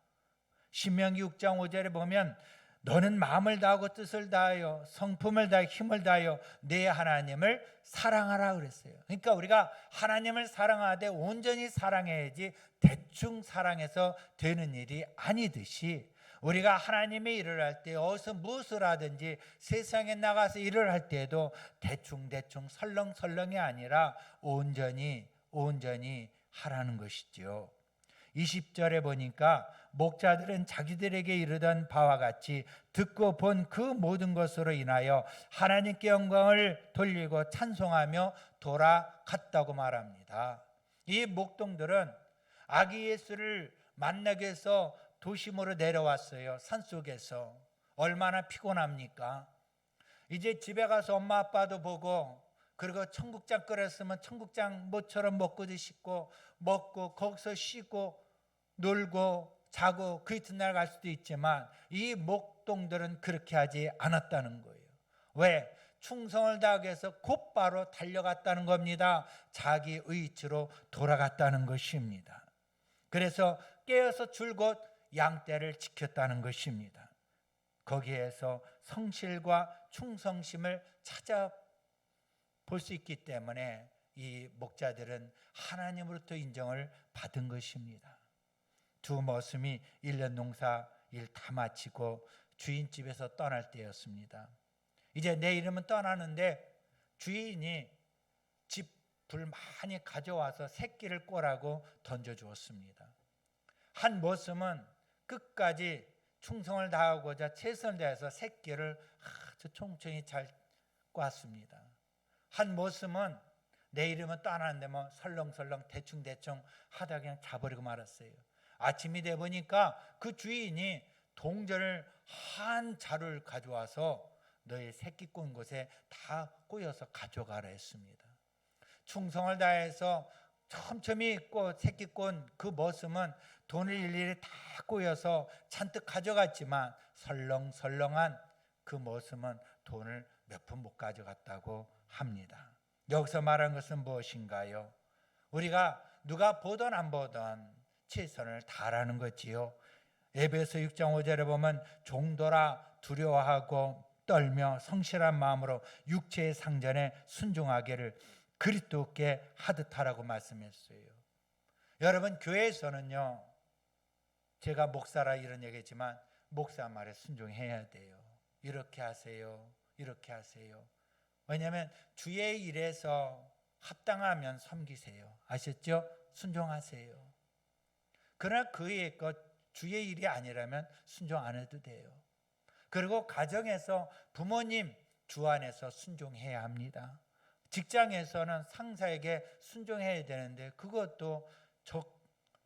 신명기 6장 5절에 보면 너는 마음을 다하고 뜻을 다하여 성품을 다하여 힘을 다하여 내 하나님을 사랑하라 그랬어요. 그러니까 우리가 하나님을 사랑하되 온전히 사랑해야지 대충 사랑해서 되는 일이 아니듯이 우리가 하나님의 일을 할 때 어디서 무엇을 하든지 세상에 나가서 일을 할 때에도 대충 설렁설렁이 아니라 온전히 하라는 것이죠. 20절에 보니까 목자들은 자기들에게 이르던 바와 같이 듣고 본 그 모든 것으로 인하여 하나님께 영광을 돌리고 찬송하며 돌아갔다고 말합니다. 이 목동들은 아기 예수를 만나기 위해서 도심으로 내려왔어요. 산속에서. 얼마나 피곤합니까? 이제 집에 가서 엄마 아빠도 보고 그리고 청국장 끓였으면 청국장 모처럼 먹고 드시고 먹고 거기서 쉬고 놀고 자고 그 이튿날 갈 수도 있지만 이 목동들은 그렇게 하지 않았다는 거예요. 왜? 충성을 다하기 위해서 곧바로 달려갔다는 겁니다. 자기 의지로 돌아갔다는 것입니다. 그래서 깨어서 줄곧 양떼를 지켰다는 것입니다. 거기에서 성실과 충성심을 찾아볼 수 있기 때문에 이 목자들은 하나님으로부터 인정을 받은 것입니다. 두 머슴이 1년 농사 일 다 마치고 주인집에서 떠날 때였습니다. 이제 내일이면 떠나는데 주인이 집불 많이 가져와서 새끼를 꼬라고 던져주었습니다. 한 머슴은 끝까지 충성을 다하고자 최선을 다해서 새끼를 아주 총총히 잘 꽈습니다. 한 머슴은 내 이름은 또 안 하는데 뭐 설렁설렁 대충대충 하다 그냥 자버리고 말았어요. 아침이 돼 보니까 그 주인이 동전을 한 자루를 가져와서 너의 새끼 꼰 곳에 다 꼬여서 가져가라 했습니다. 충성을 다해서 촘촘히 새끼 꼰 그 머슴은 돈을 일일이 다 꼬여서 잔뜩 가져갔지만 설렁설렁한 그 머슴은 돈을 몇 푼 못 가져갔다고 합니다. 여기서 말하는 것은 무엇인가요? 우리가 누가 보던 안 보던 최선을 다하라는 거지요. 에베소 6장 5절에 보면 종도라 두려워하고 떨며 성실한 마음으로 육체의 상전에 순종하기를 그리스도께 하듯 하라고 말씀했어요. 여러분, 교회에서는요, 제가 목사라 이런 얘기지만 목사 말에 순종해야 돼요. 이렇게 하세요, 이렇게 하세요. 왜냐하면 주의 일에서 합당하면 섬기세요. 아셨죠? 순종하세요. 그러나 그의 것 주의 일이 아니라면 순종 안 해도 돼요. 그리고 가정에서 부모님 주 안에서 순종해야 합니다. 직장에서는 상사에게 순종해야 되는데 그것도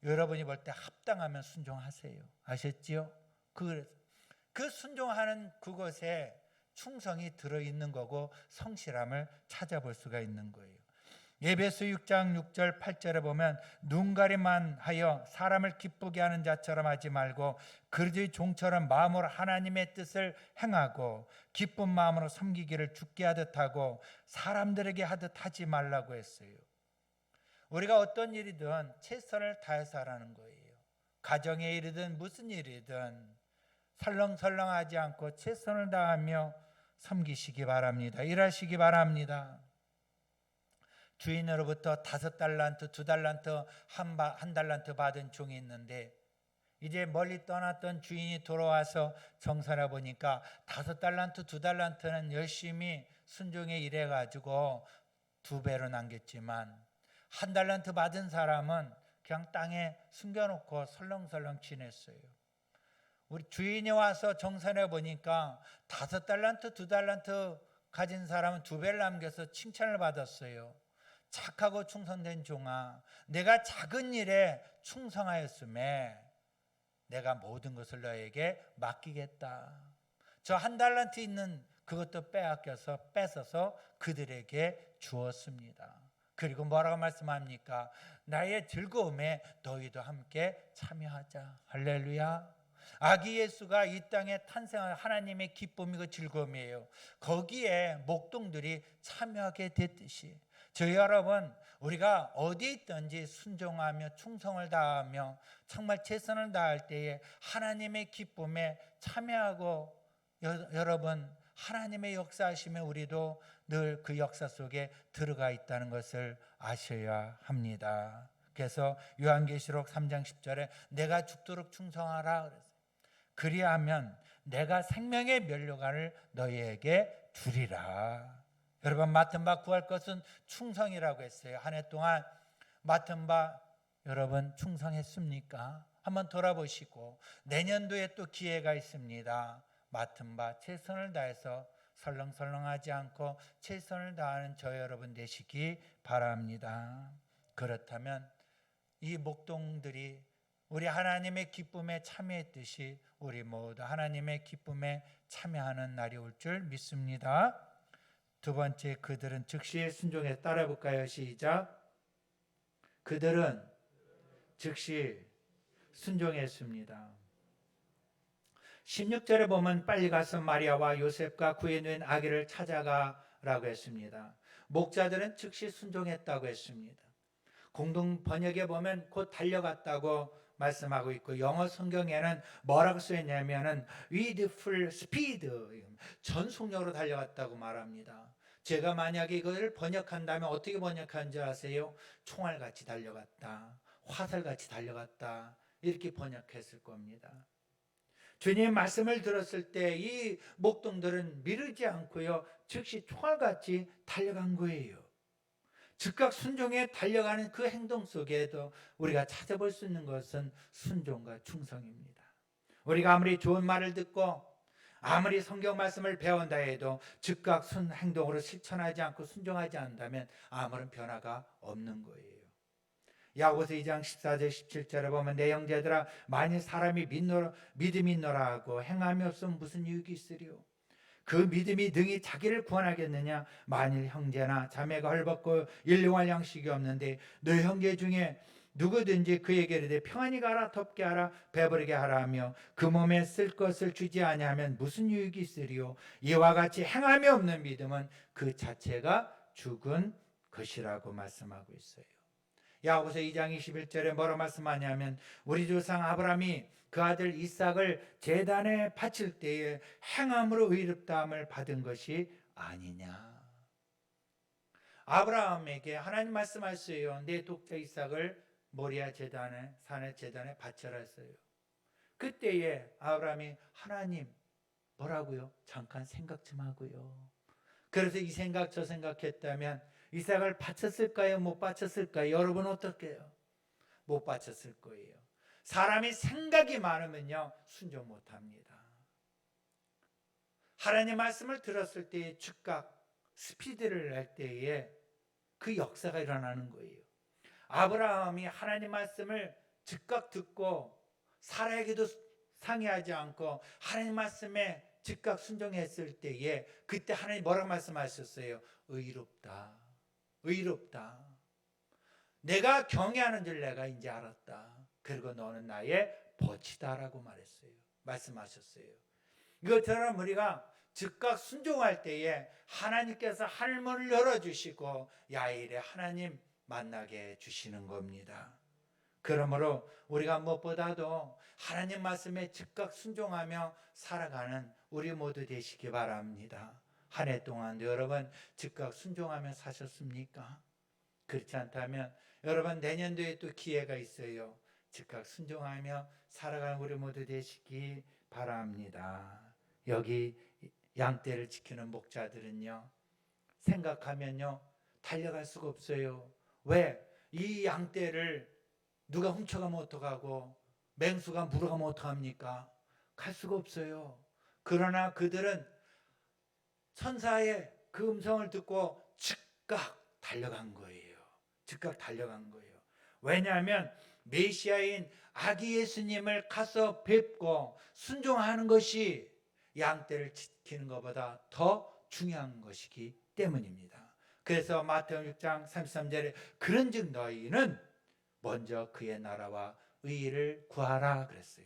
여러분이 볼 때 합당하면 순종하세요. 아셨지요? 그 순종하는 그것에 충성이 들어있는 거고 성실함을 찾아볼 수가 있는 거예요. 에베소 6장 6절 8절에 보면 눈가림만 하여 사람을 기쁘게 하는 자처럼 하지 말고 그리스도의 종처럼 마음으로 하나님의 뜻을 행하고 기쁜 마음으로 섬기기를 주께 하듯 하고 사람들에게 하듯 하지 말라고 했어요. 우리가 어떤 일이든 최선을 다해서 하라는 거예요. 가정의 일이든 무슨 일이든 설렁설렁하지 않고 최선을 다하며 섬기시기 바랍니다. 일하시기 바랍니다. 주인으로부터 5달란트, 2달란트, 한 달란트 받은 종이 있는데 이제 멀리 떠났던 주인이 돌아와서 정산해 보니까 5달란트, 2달란트는 열심히 순종에 일해가지고 2배로 남겼지만 1달란트 받은 사람은 그냥 땅에 숨겨놓고 설렁설렁 지냈어요. 우리 주인이 와서 정산해 보니까 5달란트, 2달란트 가진 사람은 2배를 남겨서 칭찬을 받았어요. 착하고 충성된 종아, 내가 작은 일에 충성하였음에 내가 모든 것을 너에게 맡기겠다. 저 1달란트 있는 그것도 뺏어서 그들에게 주었습니다. 그리고 뭐라고 말씀합니까? 나의 즐거움에 너희도 함께 참여하자. 할렐루야. 아기 예수가 이 땅에 탄생한 하나님의 기쁨이고 즐거움이에요. 거기에 목동들이 참여하게 됐듯이 저희 여러분, 우리가 어디 있든지 순종하며 충성을 다하며 정말 최선을 다할 때에 하나님의 기쁨에 참여하고 여러분 하나님의 역사하심에 우리도 늘 그 역사 속에 들어가 있다는 것을 아셔야 합니다. 그래서 요한계시록 3장 10절에 내가 죽도록 충성하라 그랬어요. 그리하면 내가 생명의 면류관을 너희에게 주리라. 여러분, 맡은 바 구할 것은 충성이라고 했어요. 한 해 동안 맡은 바 여러분 충성했습니까? 한번 돌아보시고 내년도에 또 기회가 있습니다. 맡은 바 최선을 다해서 설렁설렁하지 않고 최선을 다하는 저 여러분 되시기 바랍니다. 그렇다면 이 목동들이 우리 하나님의 기쁨에 참여했듯이 우리 모두 하나님의 기쁨에 참여하는 날이 올 줄 믿습니다. 두 번째, 그들은 즉시 순종해. 따라해 볼까요? 시작. 그들은 즉시 순종했습니다. 16절에 보면 빨리 가서 마리아와 요셉과 그에 누인 아기를 찾아가라고 했습니다. 목자들은 즉시 순종했다고 했습니다. 공동 번역에 보면 곧 달려갔다고 말씀하고 있고 영어 성경에는 뭐라고 쓰였냐면은 with full speed, 전속력으로 달려갔다고 말합니다. 제가 만약에 이것을 번역한다면 어떻게 번역하는지 아세요? 총알같이 달려갔다, 화살같이 달려갔다, 이렇게 번역했을 겁니다. 주님 말씀을 들었을 때 이 목동들은 미루지 않고요, 즉시 총알같이 달려간 거예요. 즉각 순종에 달려가는 그 행동 속에도 우리가 찾아볼 수 있는 것은 순종과 충성입니다. 우리가 아무리 좋은 말을 듣고 아무리 성경 말씀을 배운다 해도 즉각 행동으로 실천하지 않고 순종하지 않는다면 아무런 변화가 없는 거예요. 야고보서 2장 14절 17절에 보면 내 형제들아 만일 사람이 믿음이 있노라 하고 행함이 없으면 무슨 유익이 있으리요. 그 믿음이 능히 자기를 구원하겠느냐. 만일 형제나 자매가 헐벗고 일용할 양식이 없는데 너 형제 중에 누구든지 그에게 이르되 평안히 가라 덥게 하라 배부르게 하라 하며 그 몸에 쓸 것을 주지 아니하면 무슨 유익이 있으리요. 이와 같이 행함이 없는 믿음은 그 자체가 죽은 것이라고 말씀하고 있어요. 야고보서 2장 21절에 뭐라 말씀하냐면 우리 조상 아브라함이 그 아들 이삭을 제단에 바칠 때에 행함으로 의롭다함을 받은 것이 아니냐. 아브라함에게 하나님 말씀하셨어요. 내 독자 이삭을 모리아 제단에 산의 제단에 바쳐라 했어요. 그때에 아브라함이 하나님 뭐라고요? 잠깐 생각 좀 하고요. 그래서 이 생각 저 생각했다면 이삭을 바쳤을까요? 못 바쳤을까요? 여러분 어떻게 해요? 못 바쳤을 거예요. 사람이 생각이 많으면요 순종 못합니다. 하나님 말씀을 들었을 때에 즉각 스피드를 낼 때에 그 역사가 일어나는 거예요. 아브라함이 하나님 말씀을 즉각 듣고 사라에게도 상의하지 않고 하나님 말씀에 즉각 순종했을 때에 그때 하나님 뭐라고 말씀하셨어요? 의롭다. 의롭다. 내가 경외하는 줄 내가 이제 알았다. 그리고 너는 나의 벗이다라고 말씀하셨어요. 이것처럼 우리가 즉각 순종할 때에 하나님께서 하늘문을 열어주시고 야일에 하나님 만나게 해주시는 겁니다. 그러므로 우리가 무엇보다도 하나님 말씀에 즉각 순종하며 살아가는 우리 모두 되시기 바랍니다. 한 해 동안도 여러분 즉각 순종하며 사셨습니까? 그렇지 않다면 여러분 내년도에 또 기회가 있어요. 즉각 순종하며 살아가는 우리 모두 되시기 바랍니다. 여기 양떼를 지키는 목자들은요 생각하면요 달려갈 수가 없어요. 왜? 이 양떼를 누가 훔쳐가면 어떡하고 맹수가 물어가면 어떡합니까? 갈 수가 없어요. 그러나 그들은 천사의 그 음성을 듣고 즉각 달려간 거예요. 즉각 달려간 거예요. 왜냐하면 메시아인 아기 예수님을 가서 뵙고 순종하는 것이 양떼를 지키는 것보다 더 중요한 것이기 때문입니다. 그래서 마태복음 6장 33절에 그런즉 너희는 먼저 그의 나라와 의를 구하라 그랬어요.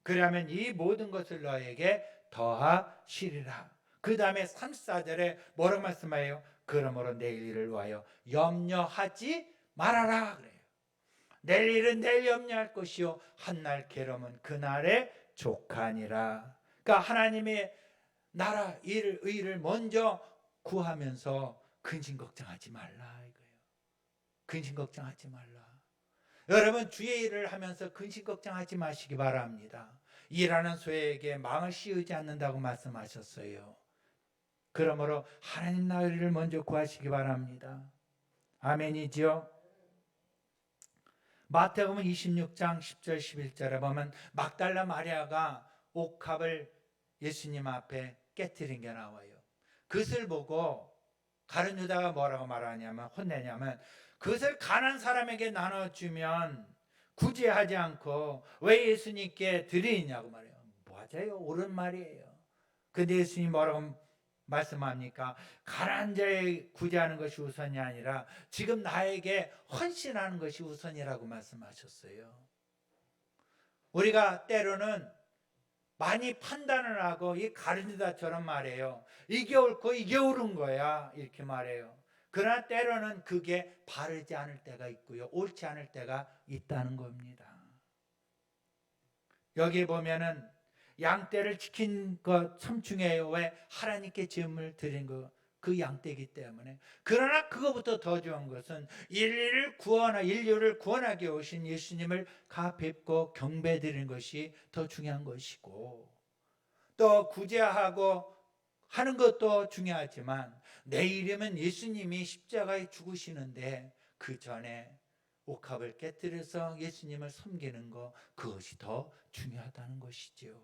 그러면 이 모든 것을 너에게 더하시리라. 그 다음에 34절에 뭐라고 말씀해요? 그러므로 내일 일을 위하여 염려하지 말아라 그래요. 내일 일은 내일 염려할 것이요 한날 괴로움은 그날에 족하니라. 그러니까 하나님의 나라 일을 의를 먼저 구하면서 근심 걱정하지 말라 이거예요. 근심 걱정하지 말라. 여러분 주의 일을 하면서 근심 걱정하지 마시기 바랍니다. 일하는 소에게 망을 씌우지 않는다고 말씀하셨어요. 그러므로 하나님 나라를 먼저 구하시기 바랍니다. 아멘이죠. 마태복음 26장 10절 11절에 보면 막달라 마리아가 옥합을 예수님 앞에 깨뜨린 게 나와요. 그것을 보고 가룟 유다가 뭐라고 말하냐면 혼내냐면 그것을 가난한 사람에게 나눠주면 구제하지 않고 왜 예수님께 드리냐고 말해요. 맞아요. 옳은 말이에요. 근데 예수님 뭐라고 말씀합니까? 가난한 자에 구제하는 것이 우선이 아니라 지금 나에게 헌신하는 것이 우선이라고 말씀하셨어요. 우리가 때로는 많이 판단을 하고 이 가룟 유다처럼 말해요. 이게 옳고 이게 옳은 거야 이렇게 말해요. 그러나 때로는 그게 바르지 않을 때가 있고요. 옳지 않을 때가 있다는 겁니다. 여기 보면은 양떼를 지킨 것 참 중요해요. 왜? 하나님께 제물을 드린 거 그 양떼이기 때문에. 그러나 그거부터 더 좋은 것은 인류를 구원하게 오신 예수님을 가 뵙고 경배드리는 것이 더 중요한 것이고 또 구제하고 하는 것도 중요하지만 내일이면 예수님이 십자가에 죽으시는데 그 전에 옥합을 깨뜨려서 예수님을 섬기는 것 그것이 더 중요하다는 것이죠.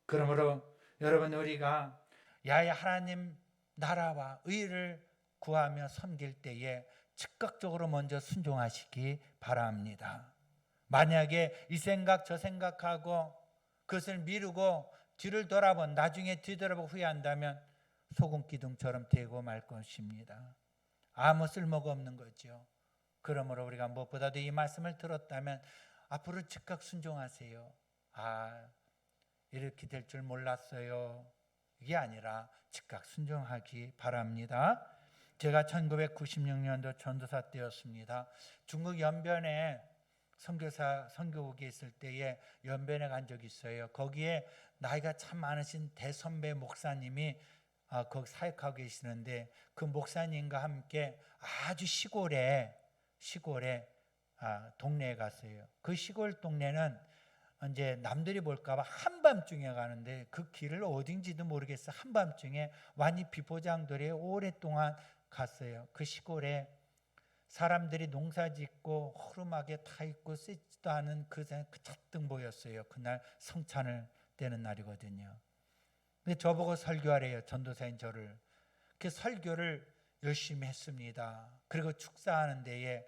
그러므로 여러분, 우리가 야훼 하나님 나라와 의를 구하며 섬길 때에 즉각적으로 먼저 순종하시기 바랍니다. 만약에 이 생각 저 생각하고 그것을 미루고 뒤를 돌아본 나중에 뒤돌아보고 후회한다면 소금 기둥처럼 되고 말 것입니다. 아무 쓸모가 없는 거죠. 그러므로 우리가 무엇보다도 이 말씀을 들었다면 앞으로 즉각 순종하세요. 이렇게 될 줄 몰랐어요. 이게 아니라 즉각 순종하기 바랍니다. 제가 1996년도 전도사 때였습니다. 중국 연변에 선교국에 있을 때에 연변에 간 적이 있어요. 거기에 나이가 참 많으신 대선배 목사님이 거기 사역하고 계시는데 그 목사님과 함께 아주 시골에 동네에 갔어요. 그 시골 동네는 이제 남들이 볼까봐 한밤중에 가는데 그 길을 어딘지도 모르겠어. 한밤중에 완전히 비포장도리에 오랫동안 갔어요. 그 시골에 사람들이 농사 짓고 허름하게 타 있고 쓰지도 않은 그 잔뜩 보였어요. 그날 성찬을 떼는 날이거든요. 근데 저보고 설교하래요. 전도사인 저를. 그 설교를 열심히 했습니다. 그리고 축사하는 데에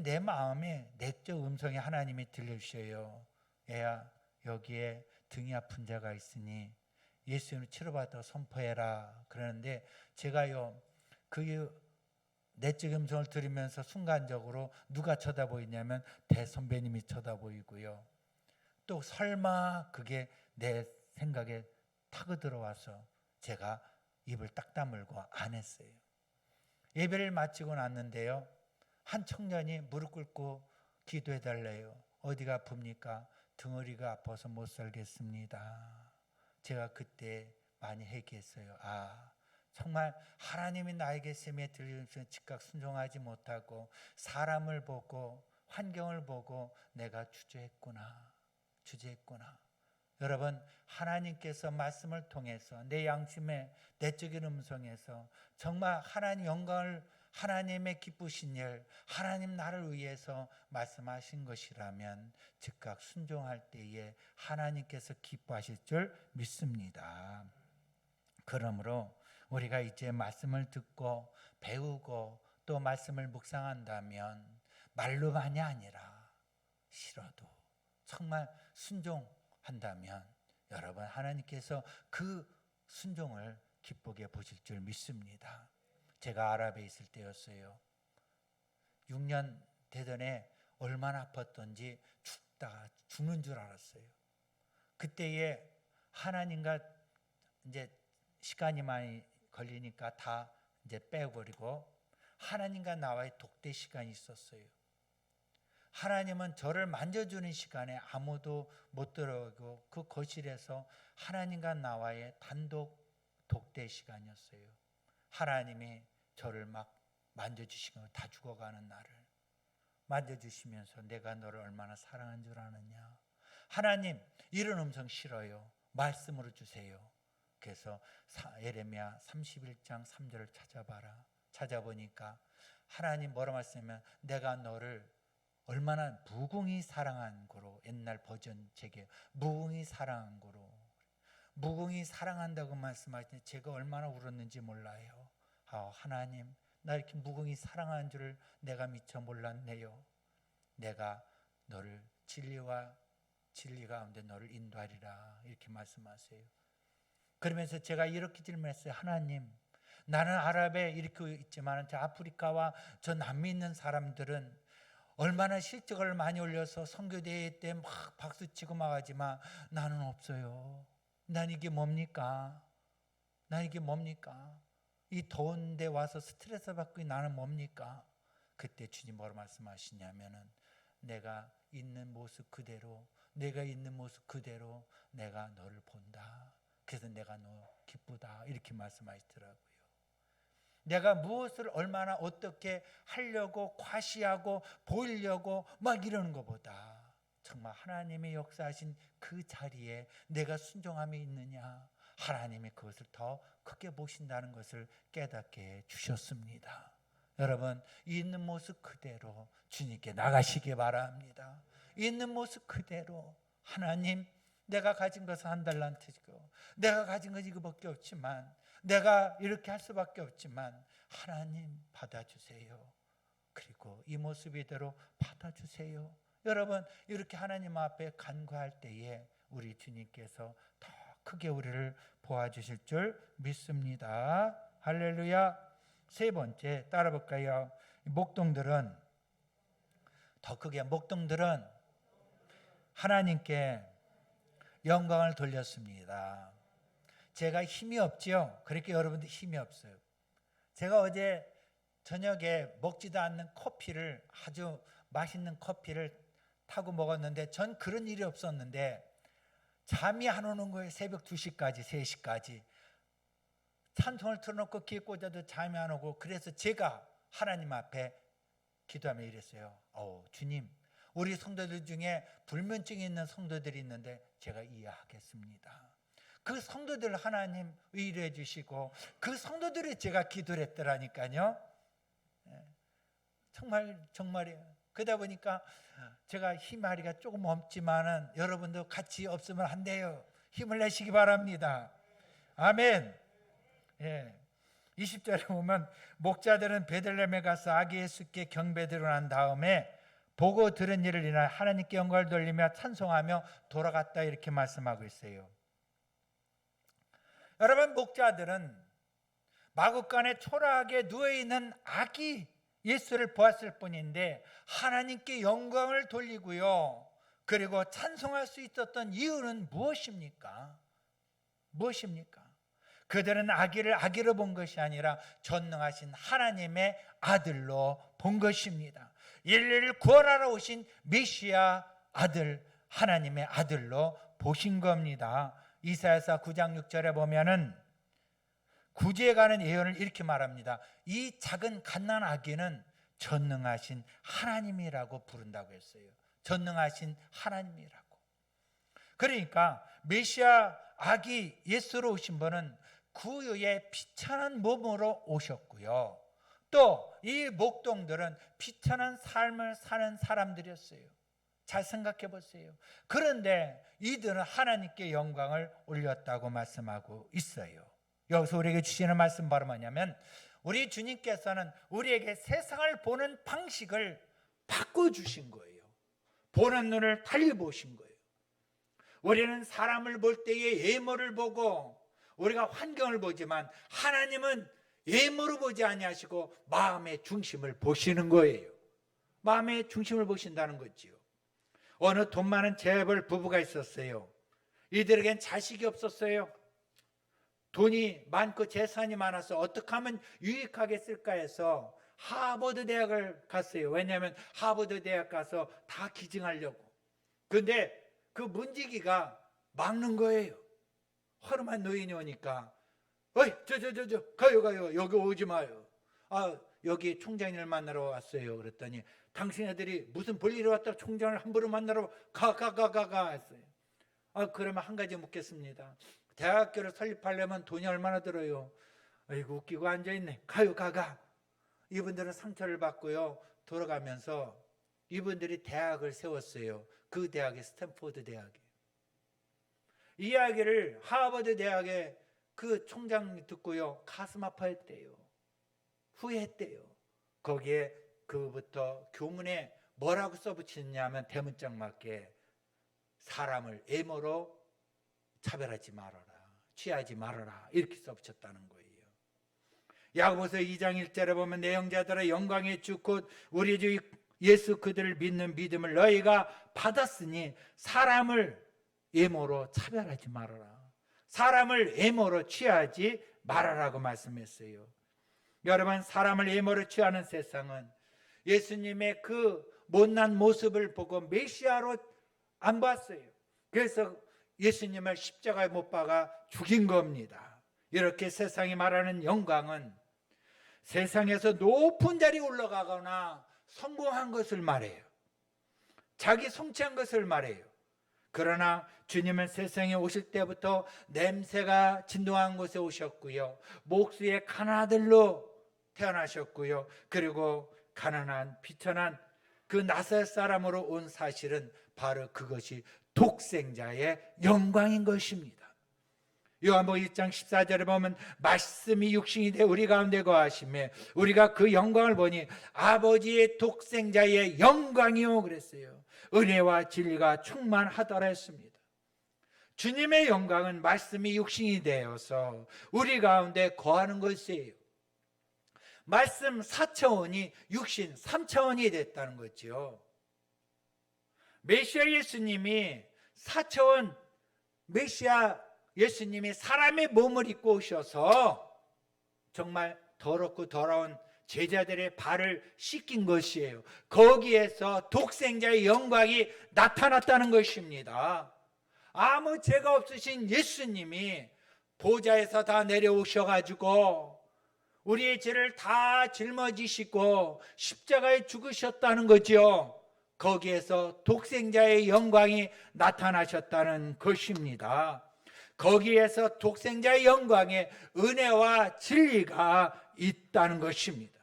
내 마음에 내적 음성이 하나님이 들려주셔요. 얘야, 여기에 등이 아픈 자가 있으니 예수님을 치료받아 선포해라. 그러는데 제가요, 그 내적 음성을 들으면서 순간적으로 누가 쳐다보이냐면 대선배님이 쳐다보이고요. 또 설마 그게 내 생각에 타고 들어와서 제가 입을 딱 다물고 안 했어요. 예배를 마치고 났는데요, 한 청년이 무릎 꿇고 기도해 달래요. 어디가 아픕니까? 등허리가 아파서 못 살겠습니다. 제가 그때 많이 회개했어요. 정말 하나님이 나에게 셈에 들리면서 즉각 순종하지 못하고 사람을 보고 환경을 보고 내가 주저했구나. 여러분, 하나님께서 말씀을 통해서 내 양심의 내적인 음성에서 정말 하나님 영광을, 하나님의 기쁘신 일, 하나님 나를 위해서 말씀하신 것이라면 즉각 순종할 때에 하나님께서 기뻐하실 줄 믿습니다. 그러므로 우리가 이제 말씀을 듣고 배우고 또 말씀을 묵상한다면 말로만이 아니라 싫어도 정말 순종한다면 여러분, 하나님께서 그 순종을 기쁘게 보실 줄 믿습니다. 제가 아랍에 있을 때였어요. 6년 되던에 얼마나 아팠던지 죽다가 죽는 줄 알았어요. 그때에 하나님과 이제 시간이 많이 걸리니까 다 이제 빼버리고 하나님과 나와의 독대 시간이 있었어요. 하나님은 저를 만져주는 시간에 아무도 못 들어오고 그 거실에서 하나님과 나와의 단독 독대 시간이었어요. 하나님이 저를 막 만져주시고 다 죽어가는 나를 만져주시면서 내가 너를 얼마나 사랑한 줄 아느냐. 하나님, 이런 음성 싫어요. 말씀으로 주세요. 그래서 예레미야 31장 3절을 찾아봐라. 찾아보니까 하나님 뭐라 말씀하면 내가 너를 얼마나 무궁히 사랑한 거로, 옛날 버전 책에 무궁히 사랑한 거로, 무궁히 사랑한다고 말씀하실 때 제가 얼마나 울었는지 몰라요. 하나님, 나 이렇게 무궁히 사랑한 줄을 내가 미처 몰랐네요. 내가 너를 진리와 진리 가운데 너를 인도하리라 이렇게 말씀하세요. 그러면서 제가 이렇게 질문했어요. 하나님, 나는 아랍에 이렇게 있지만 저 아프리카와 저 남미 있는 사람들은 얼마나 실적을 많이 올려서 선교대회 때 막 박수치고 막 하지만 나는 없어요. 난 이게 뭡니까? 이 더운 데 와서 스트레스 받고 나는 뭡니까? 그때 주님 뭐라 말씀하시냐면은 내가 있는 모습 그대로 내가 너를 본다. 그래서 내가 너 기쁘다 이렇게 말씀하시더라고요. 내가 무엇을 얼마나 어떻게 하려고 과시하고 보이려고 막 이러는 것보다 정말 하나님의 역사하신 그 자리에 내가 순종함이 있느냐, 하나님이 그것을 더 크게 보신다는 것을 깨닫게 해 주셨습니다. 여러분, 있는 모습 그대로 주님께 나가시기 바랍니다. 있는 모습 그대로 하나님, 내가 가진 것은 한 달란트고 내가 가진 것 이거밖에 없지만 내가 이렇게 할 수밖에 없지만 하나님 받아주세요. 그리고 이 모습 이대로 받아주세요. 여러분 이렇게 하나님 앞에 간구할 때에 우리 주님께서 더 크게 우리를 보아주실 줄 믿습니다. 할렐루야. 세 번째 따라 볼까요? 목동들은 더 크게 목동들은 하나님께 영광을 돌렸습니다. 제가 힘이 없지요. 그렇게 여러분들 힘이 없어요. 제가 어제 저녁에 먹지도 않는 커피를 아주 맛있는 커피를 타고 먹었는데 전 그런 일이 없었는데 잠이 안 오는 거예요. 새벽 2시까지 3시까지 찬송을 틀어놓고 귀에 꽂아도 잠이 안 오고 그래서 제가 하나님 앞에 기도하며 이랬어요. 주님 우리 성도들 중에 불면증이 있는 성도들이 있는데 제가 이해하겠습니다. 그 성도들 하나님 의뢰해 주시고 그 성도들이 제가 기도를 했더라니까요. 정말이에요. 그러다 보니까 제가 힘아리가 조금 없지만은 여러분도 같이 없으면 안 돼요. 힘을 내시기 바랍니다. 아멘. 20절에 보면 목자들은 베들레헴에 가서 아기 예수께 경배드리고 난 다음에 보고 들은 일을 인하여 하나님께 영광을 돌리며 찬송하며 돌아갔다 이렇게 말씀하고 있어요. 여러분 목자들은 마구간에 초라하게 누워있는 아기 예수를 보았을 뿐인데 하나님께 영광을 돌리고요. 그리고 찬송할 수 있었던 이유는 무엇입니까? 그들은 아기를 아기로 본 것이 아니라 전능하신 하나님의 아들로 본 것입니다. 인류를 구원하러 오신 메시아 아들, 하나님의 아들로 보신 겁니다. 이사야서 9장 6절에 보면은 구주에 관한 예언을 이렇게 말합니다. 이 작은 갓난 아기는 전능하신 하나님이라고 부른다고 했어요. 전능하신 하나님이라고. 그러니까 메시아 아기 예수로 오신 분은 구유의 비천한 몸으로 오셨고요. 또 이 목동들은 비천한 삶을 사는 사람들이었어요. 잘 생각해 보세요. 그런데 이들은 하나님께 영광을 올렸다고 말씀하고 있어요. 여기서 우리에게 주시는 말씀 바로 뭐냐면 우리 주님께서는 우리에게 세상을 보는 방식을 바꿔주신 거예요. 보는 눈을 달리 보신 거예요. 우리는 사람을 볼 때에 외모를 보고 우리가 환경을 보지만 하나님은 외모로 보지 아니하시고 마음의 중심을 보시는 거예요. 마음의 중심을 보신다는 거지요. 어느 돈 많은 재벌 부부가 있었어요. 이들에겐 자식이 없었어요. 돈이 많고 재산이 많아서 어떻게 하면 유익하게 쓸까 해서 하버드 대학을 갔어요. 왜냐하면 하버드 대학 가서 다 기증하려고. 그런데 그 문지기가 막는 거예요. 허름한 노인이 오니까 어이 가요 여기 오지 마요. 여기 총장님을 만나러 왔어요. 그랬더니 당신네들이 무슨 볼일이 왔다 총장을 함부로 만나러 가 했어요. 그러면 한 가지 묻겠습니다. 대학교를 설립하려면 돈이 얼마나 들어요? 아이고 웃기고 앉아있네. 가요 가. 이분들은 상처를 받고요. 돌아가면서 이분들이 대학을 세웠어요. 그 대학이 스탠포드 대학이에요. 이 이야기를 하버드 대학의 그 총장이 듣고요. 가슴 아파했대요. 후회했대요. 거기에 그부터 교문에 뭐라고 써붙이냐면 대문짝 맞게 사람을 외모로 차별하지 말아라. 취하지 말아라. 이렇게 써붙였다는 거예요. 야고보서 2장 1절에 보면 내 형제들아 영광의 주 곧 우리 주 예수 그들을 믿는 믿음을 너희가 받았으니 사람을 외모로 차별하지 말아라. 사람을 외모로 취하지 말아라고 말씀했어요. 여러분 사람을 외모로 취하는 세상은 예수님의 그 못난 모습을 보고 메시아로 안 봤어요. 그래서 예수님을 십자가에 못 박아 죽인 겁니다. 이렇게 세상이 말하는 영광은 세상에서 높은 자리에 올라가거나 성공한 것을 말해요. 자기 성취한 것을 말해요. 그러나 주님은 세상에 오실 때부터 냄새가 진동한 곳에 오셨고요. 목수의 가나들로 태어나셨고요. 그리고 가난한 비천한 그 나사렛 사람으로 온 사실은 바로 그것이 독생자의 영광인 것입니다. 요한복음 1장 14절에 보면 말씀이 육신이 돼 우리 가운데 거하시며 우리가 그 영광을 보니 아버지의 독생자의 영광이요 그랬어요. 은혜와 진리가 충만하더라 했습니다. 주님의 영광은 말씀이 육신이 되어서 우리 가운데 거하는 것이에요. 말씀 4차원이 육신 3차원이 됐다는 거죠. 메시아 예수님이 4차원 메시아 예수님이 사람의 몸을 입고 오셔서 정말 더럽고 더러운 제자들의 발을 씻긴 것이에요. 거기에서 독생자의 영광이 나타났다는 것입니다. 아무 죄가 없으신 예수님이 보좌에서 다 내려오셔가지고 우리의 죄를 다 짊어지시고 십자가에 죽으셨다는 거죠. 거기에서 독생자의 영광이 나타나셨다는 것입니다. 거기에서 독생자의 영광에 은혜와 진리가 있다는 것입니다.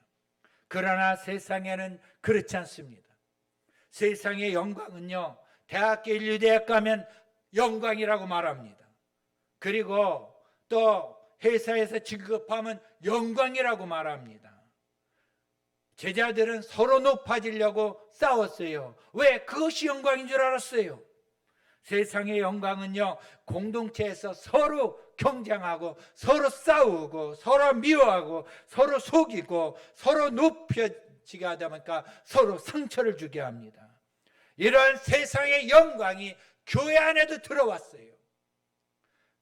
그러나 세상에는 그렇지 않습니다. 세상의 영광은요, 대학교 인류대학 가면 영광이라고 말합니다. 그리고 또 회사에서 진급하면 영광이라고 말합니다. 제자들은 서로 높아지려고 싸웠어요. 왜? 그것이 영광인 줄 알았어요. 세상의 영광은요, 공동체에서 서로 경쟁하고 서로 싸우고 서로 미워하고 서로 속이고 서로 높여지게 하다 보니까 서로 상처를 주게 합니다. 이러한 세상의 영광이 교회 안에도 들어왔어요.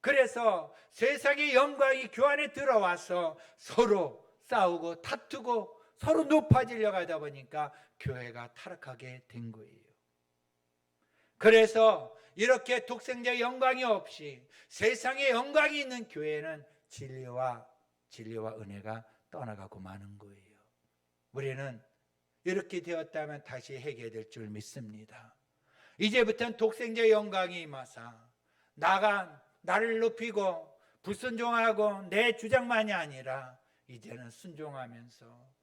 그래서 세상의 영광이 교회 안에 들어와서 서로 싸우고 다투고 서로 높아지려고 하다 보니까 교회가 타락하게 된 거예요. 그래서 이렇게 독생자의 영광이 없이 세상의 영광이 있는 교회는 진리와 은혜가 떠나가고 마는 거예요. 우리는 이렇게 되었다면 다시 해결될 줄 믿습니다. 이제부터는 독생자의 영광이 임하사 나를 높이고 불순종하고 내 주장만이 아니라 이제는 순종하면서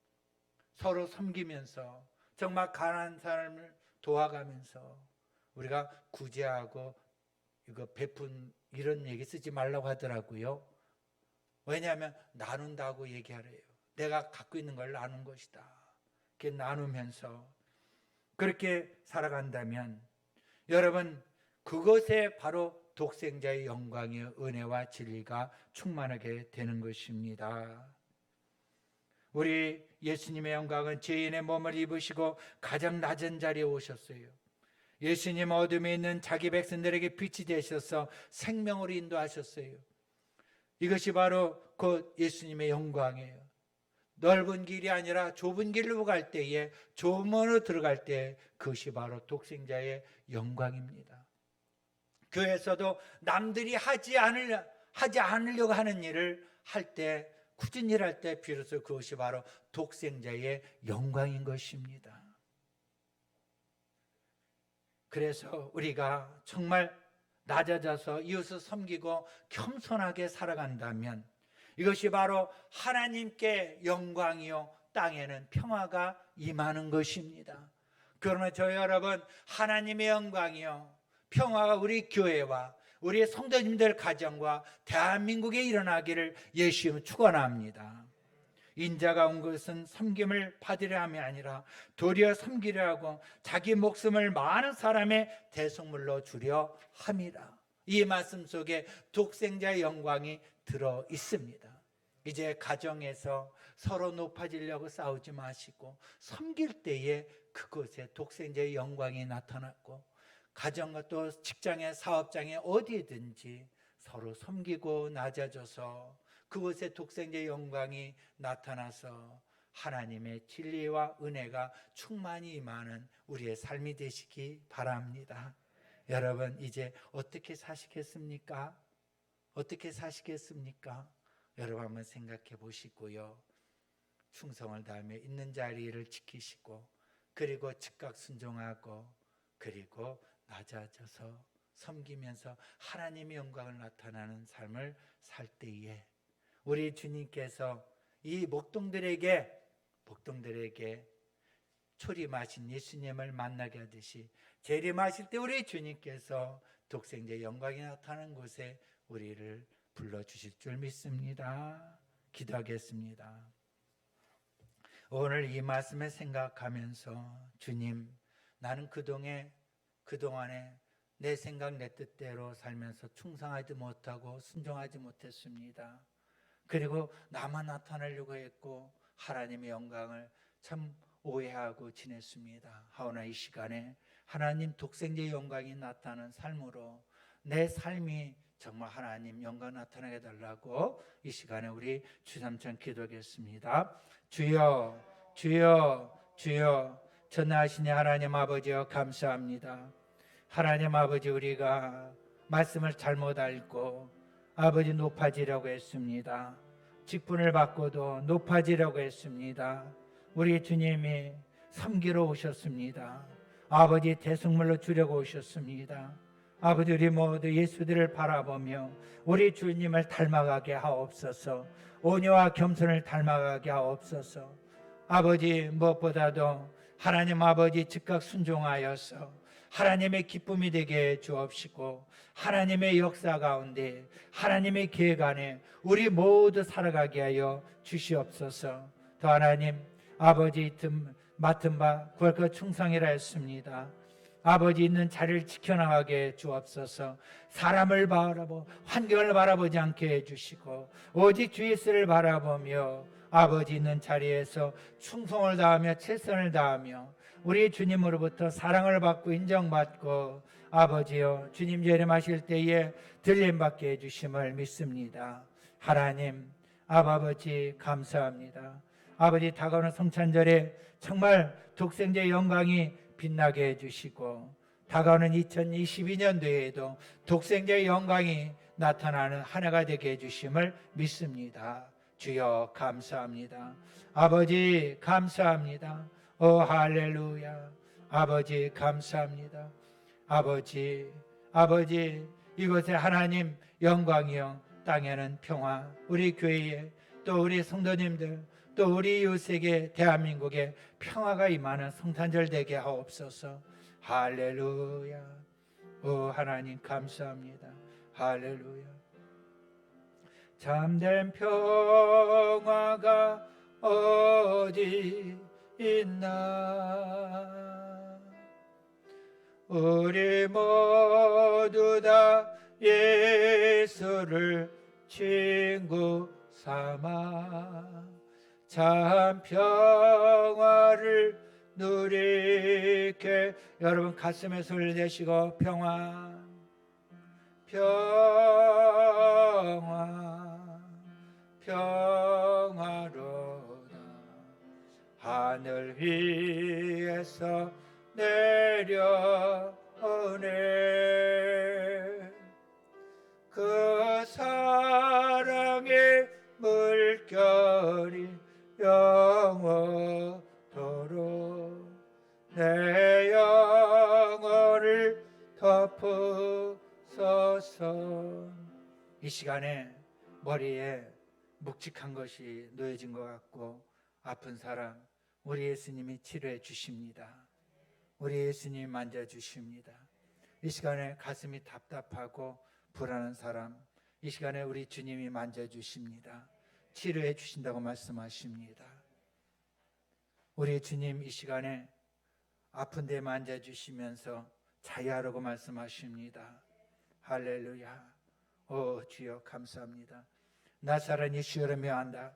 서로 섬기면서 정말 가난한 사람을 도와가면서 우리가 구제하고 이거 베푼 이런 얘기 쓰지 말라고 하더라고요. 왜냐하면 나눈다고 얘기하래요. 내가 갖고 있는 걸 나눈 것이다. 이렇게 나누면서 그렇게 살아간다면 여러분 그것에 바로 독생자의 영광의 은혜와 진리가 충만하게 되는 것입니다. 우리 예수님의 영광은 죄인의 몸을 입으시고 가장 낮은 자리에 오셨어요. 예수님 어둠에 있는 자기 백성들에게 빛이 되셔서 생명으로 인도하셨어요. 이것이 바로 곧 예수님의 영광이에요. 넓은 길이 아니라 좁은 길로 갈 때에 좁은 문으로 들어갈 때 그것이 바로 독생자의 영광입니다. 교회에서도 남들이 하지 않으려고 하는 일을 할 때 굳은 일 할 때 비로소 그것이 바로 독생자의 영광인 것입니다. 그래서 우리가 정말 낮아져서 이웃을 섬기고 겸손하게 살아간다면 이것이 바로 하나님께 영광이요 땅에는 평화가 임하는 것입니다. 그러면 저희 여러분 하나님의 영광이요 평화가 우리 교회와 우리의 성도님들 가정과 대한민국에 일어나기를 예수님은 축원합니다. 인자가 온 것은 섬김을 받으려 함이 아니라 도리어 섬기려 하고 자기 목숨을 많은 사람의 대속물로 주려 함이라. 이 말씀 속에 독생자의 영광이 들어 있습니다. 이제 가정에서 서로 높아지려고 싸우지 마시고 섬길 때에 그곳에 독생자의 영광이 나타났고 가정과 또 직장의 사업장에 어디든지 서로 섬기고 낮아져서 그곳에 독생자의 영광이 나타나서 하나님의 진리와 은혜가 충만히 임하는 우리의 삶이 되시기 바랍니다. 여러분 이제 어떻게 사시겠습니까? 어떻게 사시겠습니까? 여러분 한번 생각해 보시고요. 충성을 다하며 있는 자리를 지키시고 그리고 즉각 순종하고 그리고 낮아져서 섬기면서 하나님의 영광을 나타나는 삶을 살 때에 우리 주님께서 이 목동들에게 초림하신 예수님을 만나게 하듯이 재림하실 때 우리 주님께서 독생자의 영광이 나타나는 곳에 우리를 불러주실 줄 믿습니다. 기도하겠습니다. 오늘 이 말씀을 생각하면서 주님, 나는 그동안에 내 생각 내 뜻대로 살면서 충성하지 못하고 순종하지 못했습니다. 그리고 나만 나타내려고 했고 하나님의 영광을 참 오해하고 지냈습니다. 하오나 이 시간에 하나님 독생자의 영광이 나타나는 삶으로 내 삶이 정말 하나님 영광 나타나게 해달라고 이 시간에 우리 주삼천 기도하겠습니다. 주여, 주여, 주여, 전능하신 하나님 아버지여 감사합니다. 하나님 아버지, 우리가 말씀을 잘못 알고 아버지 높아지려고 했습니다. 직분을 받고도 높아지려고 했습니다. 우리 주님이 섬기러 오셨습니다. 아버지 대속물로 주려고 오셨습니다. 아버지, 우리 모두 예수들을 바라보며 우리 주님을 닮아가게 하옵소서. 온유와 겸손을 닮아가게 하옵소서. 아버지, 무엇보다도 하나님 아버지 즉각 순종하여서 하나님의 기쁨이 되게 해 주옵시고 하나님의 역사 가운데 하나님의 계획 안에 우리 모두 살아가게 하여 주시옵소서. 더 하나님 아버지 맡은 바 구할것 충성이라 했습니다. 아버지 있는 자리를 지켜나가게 해 주옵소서. 사람을 바라보 환경을 바라보지 않게 해주시고 오직 주 예수를 바라보며 아버지 있는 자리에서 충성을 다하며 최선을 다하며 우리 주님으로부터 사랑을 받고 인정받고 아버지여 주님 재림하실 때에 들림받게 해주심을 믿습니다. 하나님 아버지 감사합니다. 아버지 다가오는 성찬절에 정말 독생자의 영광이 빛나게 해주시고 다가오는 2022년도에도 독생자의 영광이 나타나는 한 해가 되게 해주심을 믿습니다. 주여 감사합니다. 아버지 감사합니다. 오 할렐루야. 아버지 감사합니다. 아버지 이곳에 하나님 영광이요 땅에는 평화, 우리 교회에 또 우리 성도님들 또 우리 이웃에게 대한민국에 평화가 임하는 성탄절 되게 하옵소서. 할렐루야. 오 하나님 감사합니다. 할렐루야. 참된 평화가 어디 있나. 우리 모두 다 예수를 친구 삼아 참 평화를 누리게. 여러분 가슴에 손을 대시고 평화 평화로다 하늘 위에서 내려오네. 그 사랑의 물결이 영원토록 내 영혼을 덮으소서. 이 시간에 머리에 묵직한 것이 놓여진 것 같고 아픈 사람 우리 예수님이 치료해 주십니다. 우리 예수님이 만져주십니다. 이 시간에 가슴이 답답하고 불안한 사람 이 시간에 우리 주님이 만져주십니다. 치료해 주신다고 말씀하십니다. 우리 주님 이 시간에 아픈 데 만져주시면서 자유하라고 말씀하십니다. 할렐루야. 오 주여 감사합니다. 나사렛 예수를 명한다.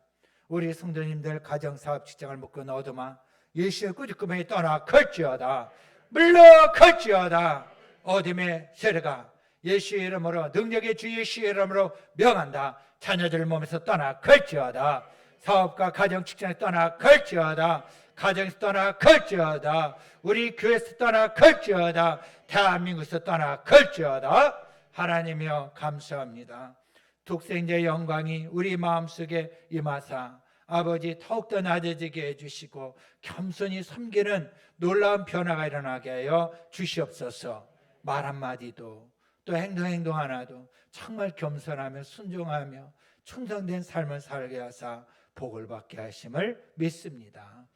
우리 성도님들 가정사업 직장을 묶은 어둠아 예수의 꾸짖음에 떠나 걸지어다. 물러걸지어다. 어둠의 세력아 예수의 이름으로 능력의 주 예수의 이름으로 명한다. 자녀들 몸에서 떠나 걸지어다. 사업과 가정 직장에 떠나 걸지어다. 가정에서 떠나 걸지어다. 우리 교회에서 떠나 걸지어다. 대한민국에서 떠나 걸지어다. 하나님이여 감사합니다. 독생자의 영광이 우리 마음속에 임하사 아버지 더욱더 낮아지게 해주시고 겸손히 섬기는 놀라운 변화가 일어나게 하여 주시옵소서. 말 한마디도 또 행동 하나도 정말 겸손하며 순종하며 충성된 삶을 살게 하사 복을 받게 하심을 믿습니다.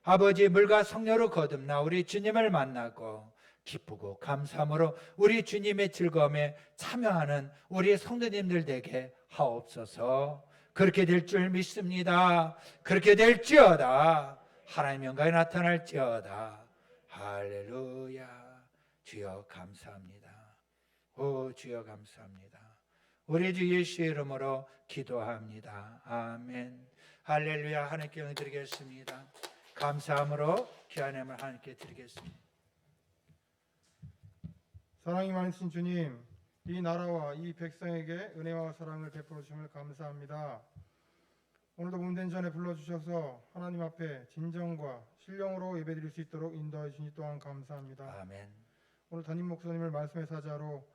아버지 물과 성령으로 거듭나 우리 주님을 만나고 기쁘고 감사함으로 우리 주님의 즐거움에 참여하는 우리 성도님들 되게 하옵소서. 그렇게 될 줄 믿습니다. 그렇게 될지어다. 하나님의 영광이 나타날지어다. 할렐루야. 주여 감사합니다. 오 주여 감사합니다. 우리 주 예수의 이름으로 기도합니다. 아멘. 할렐루야. 하나님께 영광 드리겠습니다. 감사함으로 귀한 힘을 하나님께 드리겠습니다. 사랑이 많으신 주님, 이 나라와 이 백성에게 은혜와 사랑을 베풀어 주심을 감사합니다. 오늘도 문된 전에 불러주셔서 하나님 앞에 진정과 신령으로 예배드릴 수 있도록 인도해 주시니 또한 감사합니다. 아멘. 오늘 담임 목사님을 말씀의 사자로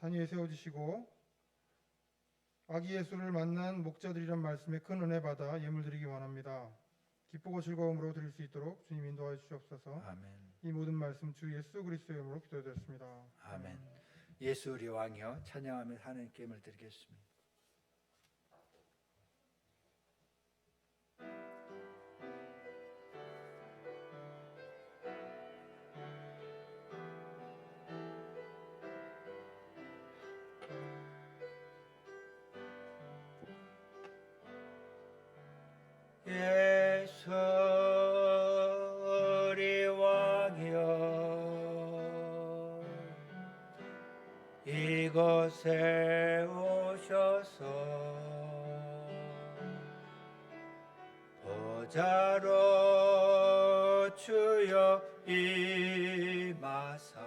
단위에 세워주시고 아기 예수를 만난 목자들이란 말씀에 큰 은혜 받아 예물 드리기 원합니다. 기쁘고 즐거움으로 드릴 수 있도록 주님 인도하여 주시옵소서. 아멘. 이 모든 말씀 주 예수 그리스도의 이름으로 기도드렸습니다. 아멘. 예수 우리 왕이여 찬양하며 하나님께 힘을 드리겠습니다. 예수 우리 왕이여 이곳에 오셔서 보좌로 주여 임하사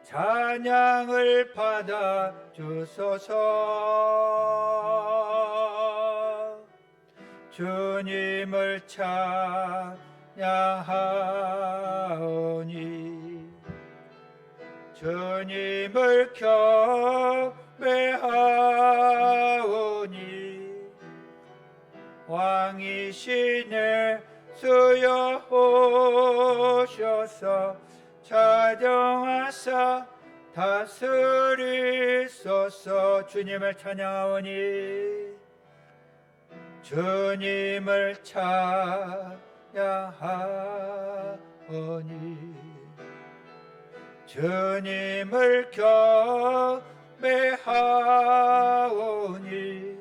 찬양을 받아 주소서. 주님을 찬양하오니 주님을 경배하오니 왕이시네 주여 오셔서 자정하사 다스리소서. 주님을 찬양하오니 주님을 찬양하오니 주님을 경배하오니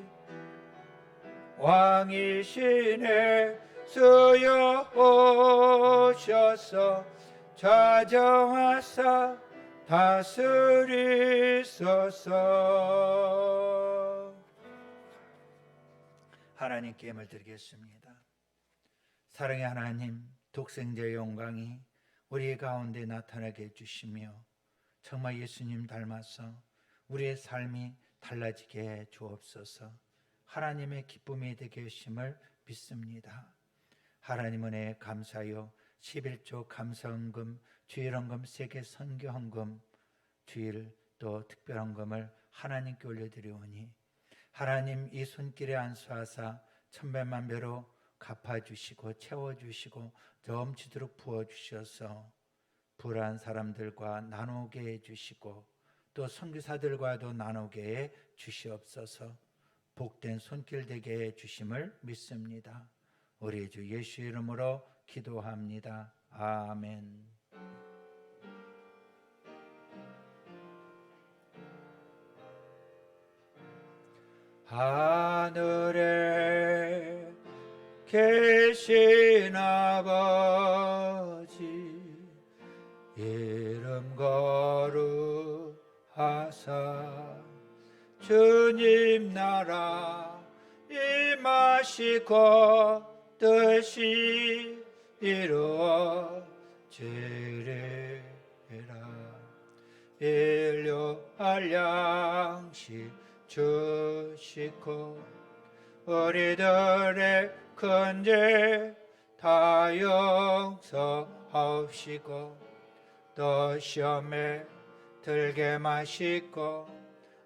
왕이시네 주여 오셔서 자정하사 다스리소서. 하나님께 힘을 드리겠습니다. 사랑의 하나님, 독생자의 영광이 우리 가운데 나타나게 해주시며 정말 예수님 닮아서 우리의 삶이 달라지게 해 주옵소서. 하나님의 기쁨이 되게 하심을 믿습니다. 하나님 은혜에 감사하여 11조 감사헌금, 주일헌금, 세계 선교헌금, 주일 또 특별헌금을 하나님께 올려드리오니 하나님 이 손길에 안수하사 천배만 배로 갚아주시고 채워주시고 넘치도록 부어주셔서 불안한 사람들과 나누게 해주시고 또 선교사들과도 나누게 해 주시옵소서. 복된 손길 되게 해 주심을 믿습니다. 우리 주 예수 이름으로 기도합니다. 아멘. 하늘에 계신 아버지 이름 거룩하사 주님 나라 임하시고 뜻이 이루어지리라. 인류할 양식 주시고 우리들의 큰 죄 다 용서하옵시고 또 시험에 들게 마시고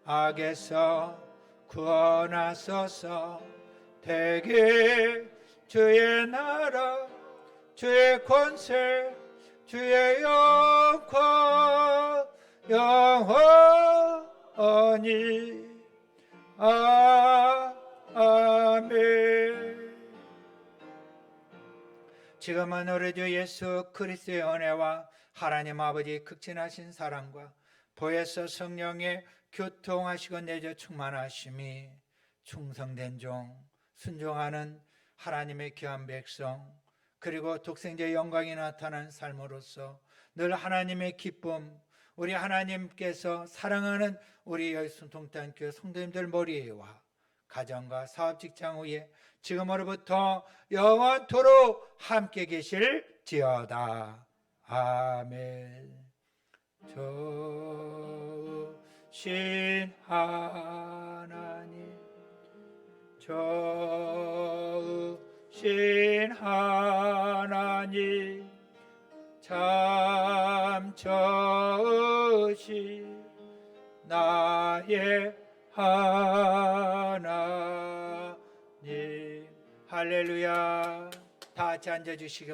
악에서 구원하소서. 대개 주의 나라 주의 권세 주의 영광 영원히 아멘. 지금은 우리 주 예수 그리스도의 은혜와 하나님 아버지 극진하신 사랑과 보혜사 성령의 교통하시고 내저 충만하심이 충성된 종, 순종하는 하나님의 귀한 백성, 그리고 독생자의 영광이 나타난 삶으로서 늘 하나님의 기쁨, 우리 하나님께서 사랑하는 우리 여의순통단교회 성도님들 머리에와 가정과 사업 직장 위에 지금으로부터 영원토록 함께 계실지어다. 아멘. 좋으신 하나님, 좋으신 하나님, 참 좋으신 나의 하나님. 할렐루야. 다 같이 앉아주시기